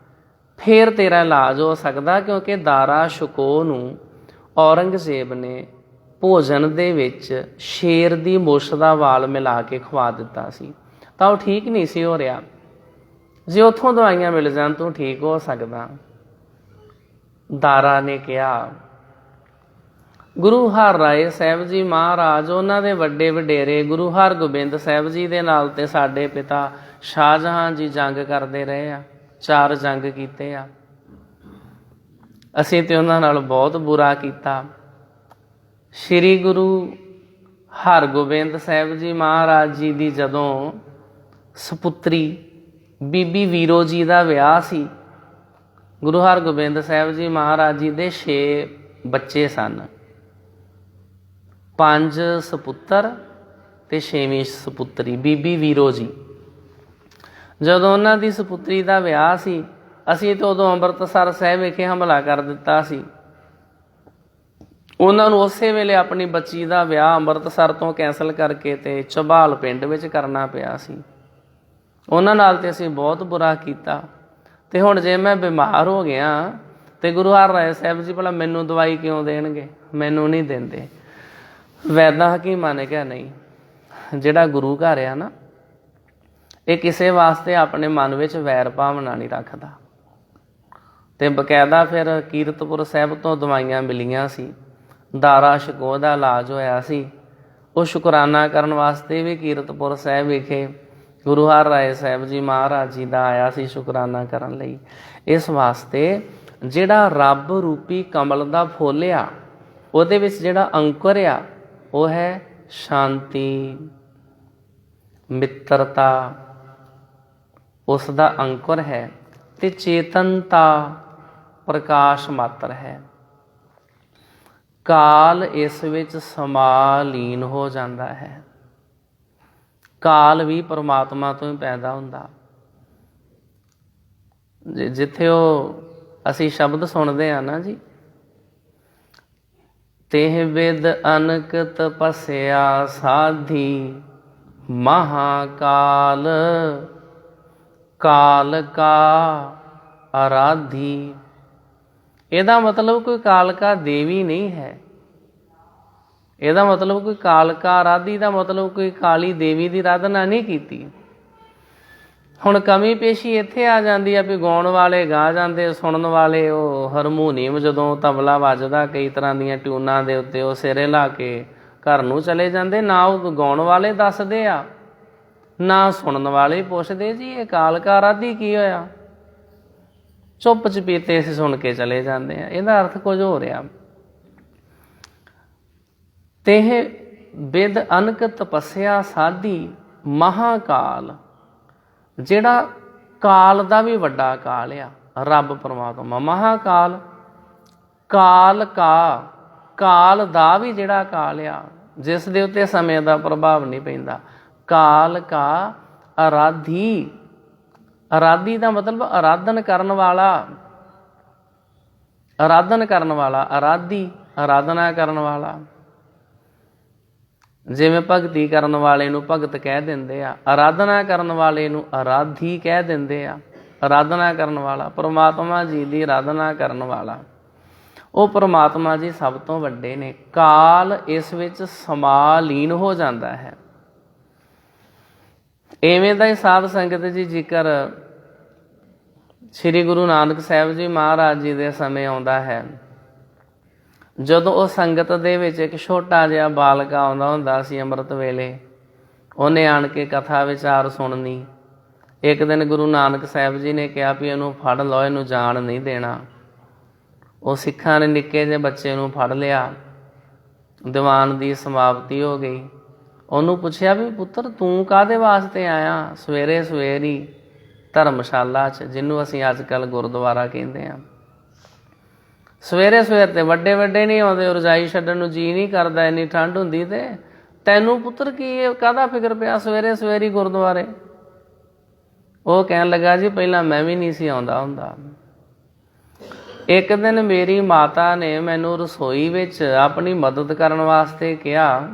ਫਿਰ ਤੇਰਾ ਇਲਾਜ ਹੋ ਸਕਦਾ, ਕਿਉਂਕਿ ਦਾਰਾ ਸ਼ਿਕੋ ਨੂੰ ਔਰੰਗਜ਼ੇਬ ਨੇ ਭੋਜਨ ਦੇ ਵਿੱਚ ਸ਼ੇਰ ਦੀ ਮੁੱਛ ਦਾ ਵਾਲ ਮਿਲਾ ਕੇ ਖਵਾ ਦਿੱਤਾ ਸੀ, ਤਾਂ ਉਹ ਠੀਕ ਨਹੀਂ ਸੀ ਹੋ ਰਿਹਾ। ਜੇ ਉੱਥੋਂ ਦਵਾਈਆਂ ਮਿਲ ਜਾਣ ਤੂੰ ਠੀਕ ਹੋ ਸਕਦਾ। ਦਾਰਾ ਨੇ ਕਿਹਾ, ਗੁਰੂ ਹਰਿਰਾਏ ਸਾਹਿਬ ਜੀ ਮਹਾਰਾਜ, ਉਹਨਾਂ ਦੇ ਵੱਡੇ ਵਡੇਰੇ ਗੁਰੂ ਹਰਗੋਬਿੰਦ ਸਾਹਿਬ ਜੀ ਦੇ ਨਾਲ ਤੇ ਸਾਡੇ ਪਿਤਾ ਸ਼ਾਹਜਹਾਂ ਜੀ ਜੰਗ ਕਰਦੇ ਰਹੇ ਆ, 4 ਜੰਗ ਕੀਤੇ ਆ। ਅਸੀਂ ਤੇ ਉਹਨਾਂ ਨਾਲ ਬਹੁਤ ਬੁਰਾ ਕੀਤਾ। ਸ਼੍ਰੀ ਗੁਰੂ ਹਰਗੋਬਿੰਦ ਸਾਹਿਬ ਜੀ ਮਹਾਰਾਜ ਜੀ ਦੀ ਜਦੋਂ ਸਪੁੱਤਰੀ ਬੀਬੀ ਵੀਰੋ ਜੀ ਦਾ ਵਿਆਹ ਸੀ, ਗੁਰੂ ਹਰਗੋਬਿੰਦ ਸਾਹਿਬ ਜੀ ਮਹਾਰਾਜ ਜੀ ਦੇ 6 ਬੱਚੇ ਸਨ, 5 ਸਪੁੱਤਰ ਤੇ 6ਵੀਂ ਸਪੁੱਤਰੀ ਬੀਬੀ ਵੀਰੋ ਜੀ। ਜਦੋਂ ਉਹਨਾਂ ਦੀ ਸਪੁੱਤਰੀ ਦਾ ਵਿਆਹ ਸੀ, ਅਸੀਂ ਤਾਂ ਉਦੋਂ ਅੰਮ੍ਰਿਤਸਰ ਸਾਹਿਬ ਵਿਖੇ ਹਮਲਾ ਕਰ ਦਿੱਤਾ ਸੀ। ਉਹਨਾਂ ਨੂੰ ਉਸੇ ਵੇਲੇ ਆਪਣੀ ਬੱਚੀ ਦਾ ਵਿਆਹ ਅੰਮ੍ਰਿਤਸਰ ਤੋਂ ਕੈਂਸਲ ਕਰਕੇ ਤੇ ਝਬਾਲ ਪਿੰਡ ਵਿੱਚ ਕਰਨਾ ਪਿਆ ਸੀ। ਉਹਨਾਂ ਨਾਲ ਤੇ ਅਸੀਂ ਬਹੁਤ ਬੁਰਾ ਕੀਤਾ। ਤੇ ਹੁਣ ਜੇ ਮੈਂ ਬਿਮਾਰ ਹੋ ਗਿਆ ਤੇ ਗੁਰੂ ਹਰਿਰਾਏ ਸਾਹਿਬ ਜੀ ਭਲਾ ਮੈਨੂੰ ਦਵਾਈ ਕਿਉਂ ਦੇਣਗੇ? ਮੈਨੂੰ ਨਹੀਂ ਦਿੰਦੇ। ਵੈਦਾਂ ਹਕੀਮਾਂ ਨੇ ਕਿਹਾ ਨਹੀਂ, ਜਿਹੜਾ ਗੁਰੂ ਘਰ ਆ ਨਾ, ਇਹ ਕਿਸੇ ਵਾਸਤੇ ਆਪਣੇ ਮਨ ਵਿੱਚ ਵੈਰ ਭਾਵਨਾ ਨਹੀਂ ਰੱਖਦਾ। ਤੇ ਬਕਾਇਦਾ ਫਿਰ ਕੀਰਤਪੁਰ ਸਾਹਿਬ ਤੋਂ ਦਵਾਈਆਂ ਮਿਲੀਆਂ ਸੀ, ਦਾਰਾ ਸ਼ਿਕੋ ਦਾ ਇਲਾਜ ਹੋਇਆ ਸੀ। ਉਹ ਸ਼ੁਕਰਾਨਾ ਕਰਨ ਵਾਸਤੇ ਵੀ ਕੀਰਤਪੁਰ ਸਾਹਿਬ ਵਿਖੇ ਗੁਰੂ ਹਰਿਰਾਏ ਸਾਹਿਬ ਜੀ ਮਹਾਰਾਜ ਜੀ ਦਾ ਆਇਆ ਸੀ ਸ਼ੁਕਰਾਨਾ ਕਰਨ ਲਈ। ਇਸ ਵਾਸਤੇ ਜਿਹੜਾ ਰੱਬ ਰੂਪੀ ਕਮਲ ਦਾ ਫੁੱਲ ਆ, ਉਹਦੇ ਵਿੱਚ ਜਿਹੜਾ ਅੰਕੁਰ ਆ ਉਹ ਹੈ ਸ਼ਾਂਤੀ, ਮਿੱਤਰਤਾ, ਉਸ ਦਾ ਅੰਕੁਰ ਹੈ। ਤੇ ਚੇਤਨਤਾ ਪ੍ਰਕਾਸ਼ ਮਾਤਰ ਹੈ। ਕਾਲ ਇਸ ਵਿੱਚ ਸਮਾ ਲੀਨ ਹੋ ਜਾਂਦਾ ਹੈ। ਕਾਲ ਵੀ ਪਰਮਾਤਮਾ ਤੋਂ ਹੀ ਪੈਦਾ ਹੁੰਦਾ। ਜਿੱਥੇ ਉਹ ਅਸੀਂ ਸ਼ਬਦ ਸੁਣਦੇ ਆ ਨਾ ਜੀ, ਤੇਹ ਵਿਦ ਅਨਕ ਤਪੱਸਿਆ ਸਾਧੀ ਮਹਾਕਾਲ, ਕਾਲ ਕਾ ਆਰਾਧੀ। ਇਹਦਾ ਮਤਲਬ ਕੋਈ ਕਾਲਕਾ ਦੇਵੀ ਨਹੀਂ ਹੈ। ਇਹਦਾ ਮਤਲਬ ਕੋਈ ਕਾਲਕਾ ਆਰਾਧੀ ਦਾ ਮਤਲਬ ਕੋਈ ਕਾਲੀ ਦੇਵੀ ਦੀ ਆਰਾਧਨਾ ਨਹੀਂ ਕੀਤੀ। ਹੁਣ ਕਮੀ ਪੇਸ਼ੀ ਇੱਥੇ ਆ ਜਾਂਦੀ ਆ ਵੀ ਗਾਉਣ ਵਾਲੇ ਗਾ ਜਾਂਦੇ, ਸੁਣਨ ਵਾਲੇ ਉਹ ਹਾਰਮੋਨੀਅਮ ਜਦੋਂ ਤਬਲਾ ਵੱਜਦਾ ਕਈ ਤਰ੍ਹਾਂ ਦੀਆਂ ਟਿਊਨਾਂ ਦੇ ਉੱਤੇ ਉਹ ਸਿਰੇ ਲਾ ਕੇ ਘਰ ਨੂੰ ਚਲੇ ਜਾਂਦੇ। ਨਾ ਉਹ ਗਾਉਣ ਵਾਲੇ ਦੱਸਦੇ ਆ, ਨਾ ਸੁਣਨ ਵਾਲੇ ਪੁੱਛਦੇ ਜੀ ਇਹ ਕਾਲਕਾ ਆਰਾਧੀ ਕੀ ਹੋਇਆ। ਚੁੱਪ ਚਪੀਤੇ ਅਸੀਂ ਸੁਣ ਕੇ ਚਲੇ ਜਾਂਦੇ ਆ। ਇਹਦਾ ਅਰਥ ਕੁਝ ਹੋ ਰਿਹਾ। ਤੇਹ ਬਿਦ ਅਨਕ ਤਪੱਸਿਆ ਸਾਧੀ ਮਹਾਕਾਲ, ਜਿਹੜਾ ਕਾਲ ਦਾ ਵੀ ਵੱਡਾ ਕਾਲ ਆ, ਰੱਬ ਪਰਮਾਤਮਾ ਮਹਾਕਾਲ। ਕਾਲ ਕਾ, ਕਾਲ ਦਾ ਵੀ ਜਿਹੜਾ ਕਾਲ ਆ ਜਿਸ ਦੇ ਉੱਤੇ ਸਮੇਂ ਦਾ ਪ੍ਰਭਾਵ ਨਹੀਂ ਪੈਂਦਾ। ਕਾਲ ਕਾ ਆਰਾਧੀ, ਆਰਾਧੀ ਦਾ ਮਤਲਬ ਆਰਾਧਨ ਕਰਨ ਵਾਲਾ, ਆਰਾਧਨ ਕਰਨ ਵਾਲਾ, ਆਰਾਧੀ ਆਰਾਧਨਾ ਕਰਨ ਵਾਲਾ। ਜਿਵੇਂ ਭਗਤੀ ਕਰਨ ਵਾਲੇ ਨੂੰ ਭਗਤ ਕਹਿ ਦਿੰਦੇ ਆ, ਆਰਾਧਨਾ ਕਰਨ ਵਾਲੇ ਨੂੰ ਆਰਾਧੀ ਕਹਿ ਦਿੰਦੇ ਆ। ਆਰਾਧਨਾ ਕਰਨ ਵਾਲਾ ਪਰਮਾਤਮਾ ਜੀ ਦੀ ਆਰਾਧਨਾ ਕਰਨ ਵਾਲਾ, ਉਹ ਪਰਮਾਤਮਾ ਜੀ ਸਭ ਤੋਂ ਵੱਡੇ ਨੇ। ਕਾਲ ਇਸ ਵਿੱਚ ਸਮਾ ਲੀਨ ਹੋ ਜਾਂਦਾ ਹੈ। ਇਵੇਂ ਦਾ ਹੀ ਸਾਧ ਸੰਗਤ ਜੀ ਜ਼ਿਕਰ ਸ੍ਰੀ ਗੁਰੂ ਨਾਨਕ ਸਾਹਿਬ ਜੀ ਮਹਾਰਾਜ ਜੀ ਦੇ ਸਮੇਂ ਆਉਂਦਾ ਹੈ। ਜਦੋਂ ਉਹ ਸੰਗਤ ਦੇ ਵਿੱਚ ਇੱਕ ਛੋਟਾ ਜਿਹਾ ਬਾਲਕ ਆਉਂਦਾ ਹੁੰਦਾ ਸੀ ਅੰਮ੍ਰਿਤ ਵੇਲੇ, ਉਹਨੇ ਆਣ ਕੇ ਕਥਾ ਵਿਚਾਰ ਸੁਣਨੀ। ਇੱਕ ਦਿਨ ਗੁਰੂ ਨਾਨਕ ਸਾਹਿਬ ਜੀ ਨੇ ਕਿਹਾ ਵੀ ਇਹਨੂੰ ਫੜ ਲਓ, ਇਹਨੂੰ ਜਾਣ ਨਹੀਂ ਦੇਣਾ। ਉਹ ਸਿੱਖਾਂ ਨੇ ਨਿੱਕੇ ਜਿਹੇ ਬੱਚੇ ਨੂੰ ਫੜ ਲਿਆ। ਦੀਵਾਨ ਦੀ ਸਮਾਪਤੀ ਹੋ ਗਈ। ਉਹਨੂੰ ਪੁੱਛਿਆ ਵੀ ਪੁੱਤਰ ਤੂੰ ਕਾਹਦੇ ਵਾਸਤੇ ਆਇਆ ਸਵੇਰੇ ਸਵੇਰੀ ਧਰਮਸ਼ਾਲਾ 'ਚ, ਜਿਹਨੂੰ ਅਸੀਂ ਅੱਜ ਕੱਲ੍ਹ ਗੁਰਦੁਆਰਾ ਕਹਿੰਦੇ ਹਾਂ। ਸਵੇਰੇ ਸਵੇਰ ਤੇ ਵੱਡੇ ਵੱਡੇ ਨਹੀਂ ਆਉਂਦੇ, ਰਜਾਈ ਛੱਡਣ ਨੂੰ ਜੀਅ ਨਹੀਂ ਕਰਦਾ, ਇੰਨੀ ਠੰਡ ਹੁੰਦੀ। ਤੇ ਤੈਨੂੰ ਪੁੱਤਰ ਕੀ ਕਾਹਦਾ ਫਿਕਰ ਪਿਆ ਸਵੇਰੇ ਸਵੇਰੀ ਗੁਰਦੁਆਰੇ? ਉਹ ਕਹਿਣ ਲੱਗਾ ਜੀ ਪਹਿਲਾਂ ਮੈਂ ਵੀ ਨਹੀਂ ਸੀ ਆਉਂਦਾ ਹੁੰਦਾ। ਇੱਕ ਦਿਨ ਮੇਰੀ ਮਾਤਾ ਨੇ ਮੈਨੂੰ ਰਸੋਈ ਵਿੱਚ ਆਪਣੀ ਮਦਦ ਕਰਨ ਵਾਸਤੇ ਕਿਹਾ।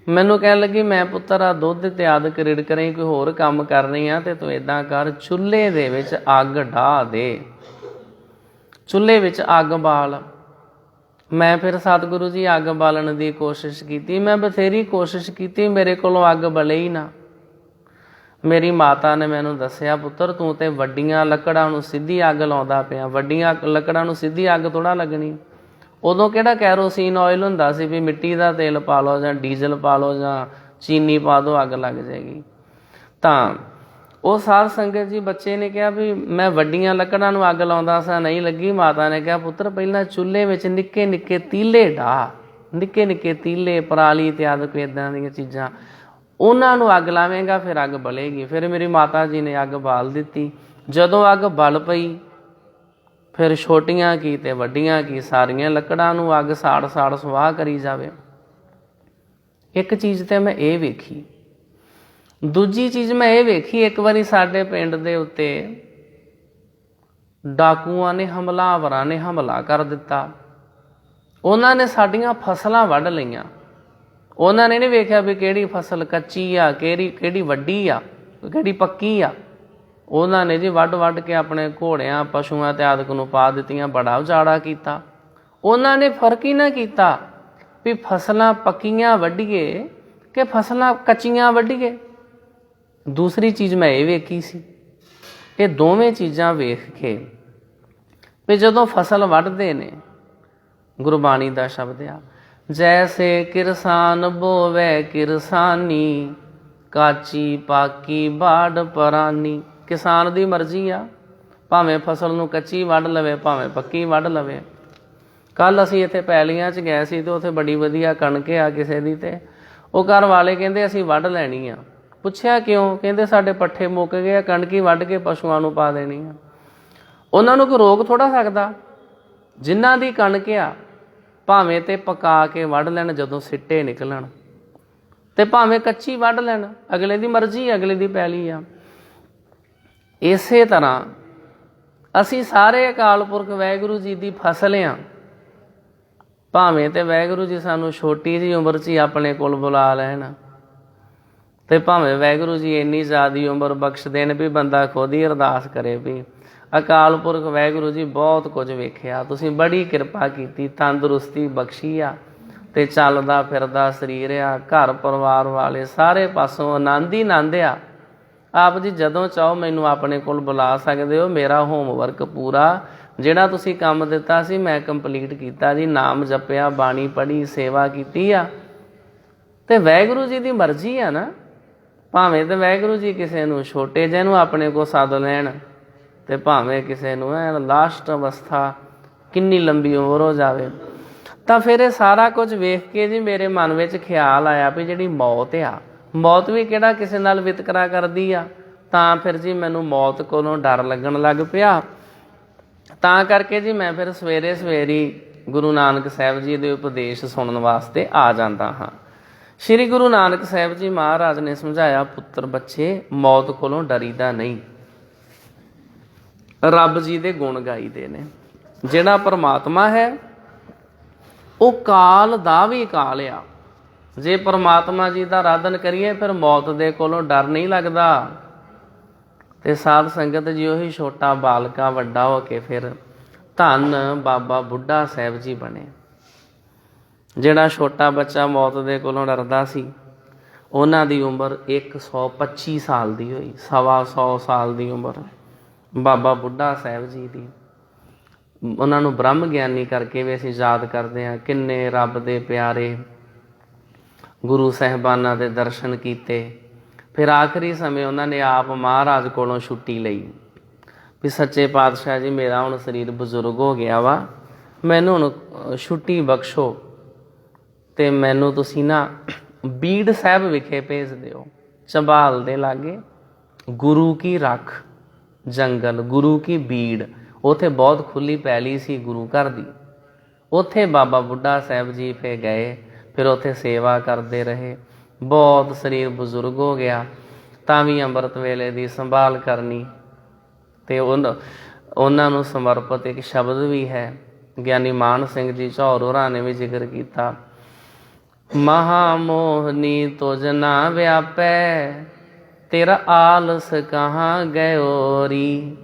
ਮੈਨੂੰ ਕਹਿਣ ਲੱਗੀ ਮੈਂ ਪੁੱਤਰ ਆ ਦੁੱਧ ਤੇ ਆਦਿ ਰਿੜਕ ਰਹੀ, ਕੋਈ ਹੋਰ ਕੰਮ ਕਰਨੀ ਆ ਤੇ ਤੂੰ ਏਦਾਂ ਕਰ, ਚੁੱਲ੍ਹੇ ਦੇ ਵਿੱਚ ਅੱਗ ਢਾਹ ਦੇ, ਚੁੱਲ੍ਹੇ ਵਿੱਚ ਅੱਗ ਬਾਲ। ਮੈਂ ਫਿਰ ਸਤਿਗੁਰੂ ਜੀ ਅੱਗ ਬਾਲਣ ਦੀ ਕੋਸ਼ਿਸ਼ ਕੀਤੀ। ਮੈਂ ਬਥੇਰੀ ਕੋਸ਼ਿਸ਼ ਕੀਤੀ, ਮੇਰੇ ਕੋਲੋਂ ਅੱਗ ਬਲੇ ਹੀ ਨਾ। ਮੇਰੀ ਮਾਤਾ ਨੇ ਮੈਨੂੰ ਦੱਸਿਆ ਪੁੱਤਰ ਤੂੰ ਤੇ ਵੱਡੀਆਂ ਲੱਕੜਾਂ ਨੂੰ ਸਿੱਧੀ ਅੱਗ ਲਾਉਂਦਾ ਪਿਆ। ਵੱਡੀਆਂ ਲੱਕੜਾਂ ਨੂੰ ਸਿੱਧੀ ਅੱਗ ਥੋੜ੍ਹਾ ਲੱਗਣੀ। ਉਦੋਂ ਕਿਹੜਾ ਕੈਰੋਸੀਨ ਆਇਲ ਹੁੰਦਾ ਸੀ ਵੀ ਮਿੱਟੀ ਦਾ ਤੇਲ ਪਾ ਲਓ ਜਾਂ ਡੀਜ਼ਲ ਪਾ ਲਓ ਜਾਂ ਚੀਨੀ ਪਾ ਦਿਓ ਅੱਗ ਲੱਗ ਜਾਏਗੀ। ਤਾਂ ਉਹ ਸਾਧ ਸੰਗਤ ਜੀ ਬੱਚੇ ਨੇ ਕਿਹਾ ਵੀ ਮੈਂ ਵੱਡੀਆਂ ਲੱਕੜਾਂ ਨੂੰ ਅੱਗ ਲਾਉਂਦਾ ਸਾਂ, ਨਹੀਂ ਲੱਗੀ। ਮਾਤਾ ਨੇ ਕਿਹਾ ਪੁੱਤਰ ਪਹਿਲਾਂ ਚੁੱਲ੍ਹੇ ਵਿੱਚ ਨਿੱਕੇ ਨਿੱਕੇ ਤੀਲੇ ਢਾਹ, ਨਿੱਕੇ ਨਿੱਕੇ ਤੀਲੇ, ਪਰਾਲੀ ਤੇ ਆਦਿ ਕੋਈ ਇੱਦਾਂ ਦੀਆਂ ਚੀਜ਼ਾਂ, ਉਹਨਾਂ ਨੂੰ ਅੱਗ ਲਾਵੇਂਗਾ ਫਿਰ ਅੱਗ ਬਲੇਗੀ। ਫਿਰ ਮੇਰੀ ਮਾਤਾ ਜੀ ਨੇ ਅੱਗ ਬਾਲ ਦਿੱਤੀ। ਜਦੋਂ ਅੱਗ ਬਲ ਪਈ ਫਿਰ ਛੋਟੀਆਂ ਕੀ ਤੇ ਵੱਡੀਆਂ ਕੀ ਸਾਰੀਆਂ ਲੱਕੜਾਂ ਨੂੰ ਅੱਗ ਸਾੜ ਸਾੜ ਸਵਾਹ ਕਰੀ ਜਾਵੇ। ਇੱਕ ਚੀਜ਼ ਤੇ ਮੈਂ ਇਹ ਵੇਖੀ। ਦੂਜੀ ਚੀਜ਼ ਮੈਂ ਇਹ ਵੇਖੀ, ਇੱਕ ਵਾਰੀ ਸਾਡੇ ਪਿੰਡ ਦੇ ਉੱਤੇ ਡਾਕੂਆਂ ਨੇ, ਹਮਲਾਵਰਾਂ ਨੇ ਹਮਲਾ ਕਰ ਦਿੱਤਾ। ਉਹਨਾਂ ਨੇ ਸਾਡੀਆਂ ਫਸਲਾਂ ਵੱਢ ਲਈਆਂ। ਉਹਨਾਂ ਨੇ ਨਹੀਂ ਵੇਖਿਆ ਵੀ ਕਿਹੜੀ ਫਸਲ ਕੱਚੀ ਆ, ਕਿਹੜੀ ਵੱਡੀ ਆ, ਕਿਹੜੀ ਪੱਕੀ ਆ। ਉਹਨਾਂ ਨੇ ਜੀ ਵੱਢ ਵੱਢ ਕੇ ਆਪਣੇ ਘੋੜਿਆਂ, ਪਸ਼ੂਆਂ ਤੇ ਆਦਿਕ ਨੂੰ ਪਾ ਦਿੱਤੀਆਂ। ਬੜਾ ਉਜਾੜਾ ਕੀਤਾ। ਉਹਨਾਂ ਨੇ ਫਰਕ ਹੀ ਨਾ ਕੀਤਾ ਵੀ ਫਸਲਾਂ ਪੱਕੀਆਂ ਵੱਢੀਏ ਕਿ ਫਸਲਾਂ ਕੱਚੀਆਂ ਵੱਢੀਏ। ਦੂਸਰੀ ਚੀਜ਼ ਮੈਂ ਇਹ ਵੇਖੀ ਸੀ, ਇਹ ਦੋਵੇਂ ਚੀਜ਼ਾਂ ਵੇਖ ਕੇ ਵੀ ਜਦੋਂ ਫਸਲ ਵੱਢਦੇ ਨੇ, ਗੁਰਬਾਣੀ ਦਾ ਸ਼ਬਦ ਆ, ਜੈਸੇ ਕਿਰਸਾਨ ਬੋਵੇ ਕਿਰਸਾਨੀ, ਕਾਚੀ ਪਾਕੀ ਬਾੜ ਪਰਾਨੀ। ਕਿਸਾਨ ਦੀ ਮਰਜ਼ੀ ਆ, ਭਾਵੇਂ ਫਸਲ ਨੂੰ ਕੱਚੀ ਵੱਢ ਲਵੇ, ਭਾਵੇਂ ਪੱਕੀ ਵੱਢ ਲਵੇ। ਕੱਲ੍ਹ ਅਸੀਂ ਇੱਥੇ ਪੈਲੀਆਂ 'ਚ ਗਏ ਸੀ ਤੇ ਉੱਥੇ ਬੜੀ ਵਧੀਆ ਕਣਕ ਆ ਕਿਸੇ ਦੀ, ਤੇ ਉਹ ਘਰ ਵਾਲੇ ਕਹਿੰਦੇ ਅਸੀਂ ਵੱਢ ਲੈਣੀ ਆ। ਪੁੱਛਿਆ ਕਿਉਂ? ਕਹਿੰਦੇ ਸਾਡੇ ਪੱਠੇ ਮੁੱਕ ਗਏ ਆ, ਕਣਕ ਹੀ ਵੱਢ ਕੇ ਪਸ਼ੂਆਂ ਨੂੰ ਪਾ ਦੇਣੀ ਆ। ਉਹਨਾਂ ਨੂੰ ਕੋਈ ਰੋਕ ਥੋੜ੍ਹਾ ਸਕਦਾ। ਜਿਨ੍ਹਾਂ ਦੀ ਕਣਕ ਆ ਭਾਵੇਂ ਤੇ ਪਕਾ ਕੇ ਵੱਢ ਲੈਣ ਜਦੋਂ ਸਿੱਟੇ ਨਿਕਲਣ, ਤੇ ਭਾਵੇਂ ਕੱਚੀ ਵੱਢ ਲੈਣ, ਅਗਲੇ ਦੀ ਮਰਜ਼ੀ, ਅਗਲੇ ਦੀ ਪੈਲੀ ਆ। ਇਸੇ ਤਰ੍ਹਾਂ ਅਸੀਂ ਸਾਰੇ ਅਕਾਲ ਪੁਰਖ ਵਾਹਿਗੁਰੂ ਜੀ ਦੀ ਫਸਲ ਆ। ਭਾਵੇਂ ਤੇ ਵਾਹਿਗੁਰੂ ਜੀ ਸਾਨੂੰ ਛੋਟੀ ਜਿਹੀ ਉਮਰ 'ਚ ਹੀ ਆਪਣੇ ਕੋਲ ਬੁਲਾ ਲੈਣ, ਤੇ ਭਾਵੇਂ ਵਾਹਿਗੁਰੂ ਜੀ ਇੰਨੀ ਜ਼ਿਆਦਾ ਉਮਰ ਬਖਸ਼ ਦੇਣ ਵੀ ਬੰਦਾ ਖੁਦ ਹੀ ਅਰਦਾਸ ਕਰੇ ਵੀ ਅਕਾਲ ਪੁਰਖ ਵਾਹਿਗੁਰੂ ਜੀ ਬਹੁਤ ਕੁਝ ਵੇਖਿਆ, ਤੁਸੀਂ ਬੜੀ ਕਿਰਪਾ ਕੀਤੀ, ਤੰਦਰੁਸਤੀ ਬਖਸ਼ੀ ਆ, ਤੇ ਚੱਲਦਾ ਫਿਰਦਾ ਸਰੀਰ ਆ, ਘਰ ਪਰਿਵਾਰ ਵਾਲੇ ਸਾਰੇ ਪਾਸੋਂ ਆਨੰਦ ਹੀ ਆਨੰਦ ਆ। ਆਪ ਜੀ ਜਦੋਂ ਚਾਹੋ ਮੈਨੂੰ ਆਪਣੇ ਕੋਲ ਬੁਲਾ ਸਕਦੇ ਹੋ। ਮੇਰਾ ਹੋਮਵਰਕ ਪੂਰਾ ਜਿਹੜਾ ਤੁਸੀਂ ਕੰਮ ਦਿੱਤਾ ਸੀ ਮੈਂ ਕੰਪਲੀਟ ਕੀਤਾ ਜੀ। ਨਾਮ ਜਪਿਆ, ਬਾਣੀ ਪੜ੍ਹੀ, ਸੇਵਾ ਕੀਤੀ ਆ। ਤੇ ਵਾਹਿਗੁਰੂ ਜੀ ਦੀ ਮਰਜ਼ੀ ਆ ਨਾ। ਭਾਵੇਂ ਤੇ ਵਾਹਿਗੁਰੂ ਜੀ ਕਿਸੇ ਨੂੰ ਛੋਟੇ ਜਿਹੇ ਨੂੰ ਆਪਣੇ ਕੋਲ ਸੱਦ ਲੈਣ, ਤੇ ਭਾਵੇਂ ਕਿਸੇ ਨੂੰ ਲਾਸਟ ਅਵਸਥਾ, ਕਿੰਨੀ ਲੰਬੀ ਉਮਰ ਹੋ ਜਾਵੇ। ਤਾਂ ਫਿਰ ਇਹ ਸਾਰਾ ਕੁਝ ਵੇਖ ਕੇ ਜੀ ਮੇਰੇ ਮਨ ਵਿੱਚ ਖਿਆਲ ਆਇਆ ਵੀ ਜਿਹੜੀ ਮੌਤ ਆ, ਮੌਤ ਵੀ ਕਿਹੜਾ ਕਿਸੇ ਨਾਲ ਵਿਤਕਰਾ ਕਰਦੀ ਆ। ਤਾਂ ਫਿਰ ਜੀ ਮੈਨੂੰ ਮੌਤ ਕੋਲੋਂ ਡਰ ਲੱਗਣ ਲੱਗ ਪਿਆ। ਤਾਂ ਕਰਕੇ ਜੀ ਮੈਂ ਫਿਰ ਸਵੇਰੇ ਸਵੇਰੀ ਗੁਰੂ ਨਾਨਕ ਸਾਹਿਬ ਜੀ ਦੇ ਉਪਦੇਸ਼ ਸੁਣਨ ਵਾਸਤੇ ਆ ਜਾਂਦਾ ਹਾਂ। ਸ਼੍ਰੀ ਗੁਰੂ ਨਾਨਕ ਸਾਹਿਬ ਜੀ ਮਹਾਰਾਜ ਨੇ ਸਮਝਾਇਆ, ਪੁੱਤਰ ਬੱਚੇ ਮੌਤ ਕੋਲੋਂ ਡਰੀਦਾ ਨਹੀਂ। ਰੱਬ ਜੀ ਦੇ ਗੁਣ ਗਾਈਦੇ ਨੇ। ਜਿਹੜਾ ਪਰਮਾਤਮਾ ਹੈ ਉਹ ਕਾਲ ਦਾ ਵੀ ਕਾਲ ਆ। ਜੇ ਪਰਮਾਤਮਾ ਜੀ ਦਾ ਆਰਾਧਨ ਕਰੀਏ ਫਿਰ ਮੌਤ ਦੇ ਕੋਲੋਂ ਡਰ ਨਹੀਂ ਲੱਗਦਾ। ਤੇ ਸਾਧ ਸੰਗਤ ਜੀ ਉਹੀ ਛੋਟਾ ਬਾਲਕਾ ਵੱਡਾ ਹੋ ਕੇ ਫਿਰ ਧੰਨ ਬਾਬਾ ਬੁੱਢਾ ਸਾਹਿਬ ਜੀ ਬਣੇ। ਜਿਹੜਾ ਛੋਟਾ ਬੱਚਾ ਮੌਤ ਦੇ ਕੋਲੋਂ ਡਰਦਾ ਸੀ, ਉਹਨਾਂ ਦੀ ਉਮਰ 125 ਸਾਲ ਦੀ ਹੋਈ, 125 ਸਾਲ ਦੀ ਉਮਰ ਬਾਬਾ ਬੁੱਢਾ ਸਾਹਿਬ ਜੀ ਦੀ। ਉਹਨਾਂ ਨੂੰ ਬ੍ਰਹਮ ਗਿਆਨੀ ਕਰਕੇ ਵੀ ਅਸੀਂ ਯਾਦ ਕਰਦੇ ਹਾਂ। ਕਿੰਨੇ ਰੱਬ ਦੇ ਪਿਆਰੇ ਗੁਰੂ ਸਾਹਿਬਾਨਾਂ ਦੇ ਦਰਸ਼ਨ ਕੀਤੇ। ਫਿਰ ਆਖਰੀ ਸਮੇਂ ਉਹਨਾਂ ਨੇ ਆਪ ਮਹਾਰਾਜ ਕੋਲੋਂ ਛੁੱਟੀ ਲਈ ਵੀ ਸੱਚੇ ਪਾਤਸ਼ਾਹ ਜੀ ਮੇਰਾ ਹੁਣ ਸਰੀਰ ਬਜ਼ੁਰਗ ਹੋ ਗਿਆ ਵਾ, ਮੈਨੂੰ ਹੁਣ ਛੁੱਟੀ ਬਖਸ਼ੋ, ਤੇ ਮੈਨੂੰ ਤੁਸੀਂ ਨਾ ਬੀੜ ਸਾਹਿਬ ਵਿਖੇ ਭੇਜ ਦਿਓ। ਝਬਾਲ ਦੇ ਲਾਗੇ ਗੁਰੂ ਕੀ ਰੱਖ ਜੰਗਲ, ਗੁਰੂ ਕੀ ਬੀੜ, ਉੱਥੇ ਬਹੁਤ ਖੁੱਲ੍ਹੀ ਪੈਲੀ ਸੀ ਗੁਰੂ ਘਰ ਦੀ। ਉੱਥੇ ਬਾਬਾ ਬੁੱਢਾ ਸਾਹਿਬ ਜੀ ਫਿਰ ਗਏ। ਫਿਰ ਉੱਥੇ ਸੇਵਾ ਕਰਦੇ ਰਹੇ। ਬਹੁਤ ਸਰੀਰ ਬਜ਼ੁਰਗ ਹੋ ਗਿਆ, ਤਾਂ ਵੀ ਅੰਮ੍ਰਿਤ ਵੇਲੇ ਦੀ ਸੰਭਾਲ ਕਰਨੀ। ਅਤੇ ਉਹਨਾਂ ਨੂੰ ਸਮਰਪਿਤ ਇੱਕ ਸ਼ਬਦ ਵੀ ਹੈ, ਗਿਆਨੀ ਮਾਨ ਸਿੰਘ ਜੀ ਝੌਰ ਹੋਰਾਂ ਨੇ ਵੀ ਜ਼ਿਕਰ ਕੀਤਾ। ਮਹਾਮੋਹਨੀ ਤੁਝ ਨਾ ਵਿਆਪੈ, ਤੇਰਾ ਆਲਸ ਕਹਾਂ ਗਇਓਰੀ।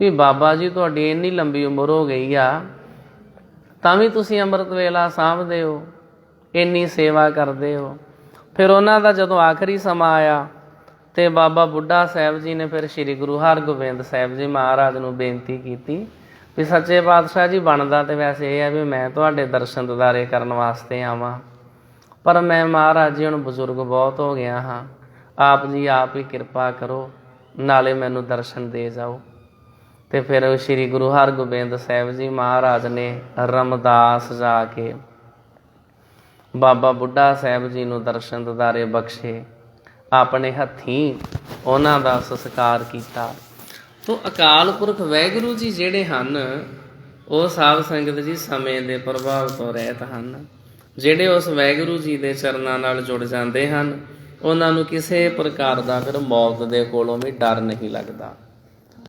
ਵੀ ਬਾਬਾ ਜੀ ਤੁਹਾਡੀ ਇੰਨੀ ਲੰਬੀ ਉਮਰ ਹੋ ਗਈ ਆ, ਤਾਂ ਵੀ ਤੁਸੀਂ ਅੰਮ੍ਰਿਤ ਵੇਲਾ ਸਾਂਭਦੇ ਹੋ, ਇੰਨੀ ਸੇਵਾ ਕਰਦੇ ਹੋ। ਫਿਰ ਉਹਨਾਂ ਦਾ ਜਦੋਂ ਆਖਰੀ ਸਮਾਂ ਆਇਆ ਤੇ ਬਾਬਾ ਬੁੱਢਾ ਸਾਹਿਬ ਜੀ ਨੇ ਫਿਰ ਸ਼੍ਰੀ ਗੁਰੂ ਹਰਗੋਬਿੰਦ ਸਾਹਿਬ ਜੀ ਮਹਾਰਾਜ ਨੂੰ ਬੇਨਤੀ ਕੀਤੀ ਵੀ ਸੱਚੇ ਪਾਤਸ਼ਾਹ ਜੀ ਬਣਦਾ ਤੇ ਵੈਸੇ ਇਹ ਹੈ ਵੀ ਮੈਂ ਤੁਹਾਡੇ ਦਰਸ਼ਨ ਦਿਦਾਰੇ ਕਰਨ ਵਾਸਤੇ ਆਵਾਂ, ਪਰ ਮੈਂ ਮਹਾਰਾਜ ਜੀ ਹੁਣ ਬਜ਼ੁਰਗ ਬਹੁਤ ਹੋ ਗਿਆ ਹਾਂ, ਆਪ ਜੀ ਆਪ ਹੀ ਕਿਰਪਾ ਕਰੋ, ਨਾਲੇ ਮੈਨੂੰ ਦਰਸ਼ਨ ਦੇ ਜਾਓ। ਤੇ ਫਿਰ ਸ੍ਰੀ ਗੁਰੂ ਹਰਗੋਬਿੰਦ ਸਾਹਿਬ ਜੀ ਮਹਾਰਾਜ ਨੇ ਰਮਦਾਸ ਜਾ ਕੇ ਬਾਬਾ ਬੁੱਢਾ ਸਾਹਿਬ ਜੀ ਨੂੰ ਦਰਸ਼ਨ ਦਿਦਾਰੇ ਬਖਸ਼ੇ, ਆਪਣੇ ਹੱਥੀਂ ਉਹਨਾਂ ਦਾ ਸੰਸਕਾਰ ਕੀਤਾ। ਤੋ ਅਕਾਲ ਪੁਰਖ ਵਾਹਿਗੁਰੂ ਜੀ ਜਿਹੜੇ ਹਨ ਉਹ ਸਾਧ ਸੰਗਤ ਜੀ ਸਮੇਂ ਦੇ ਪ੍ਰਭਾਵ ਤੋਂ ਰਹਿਤ ਹਨ। ਜਿਹੜੇ ਉਸ ਵਾਹਿਗੁਰੂ ਜੀ ਦੇ ਚਰਨਾਂ ਨਾਲ ਜੁੜ ਜਾਂਦੇ ਹਨ ਉਹਨਾਂ ਨੂੰ ਕਿਸੇ ਪ੍ਰਕਾਰ ਦਾ ਫਿਰ ਮੌਤ ਦੇ ਕੋਲੋਂ ਵੀ ਡਰ ਨਹੀਂ ਲੱਗਦਾ।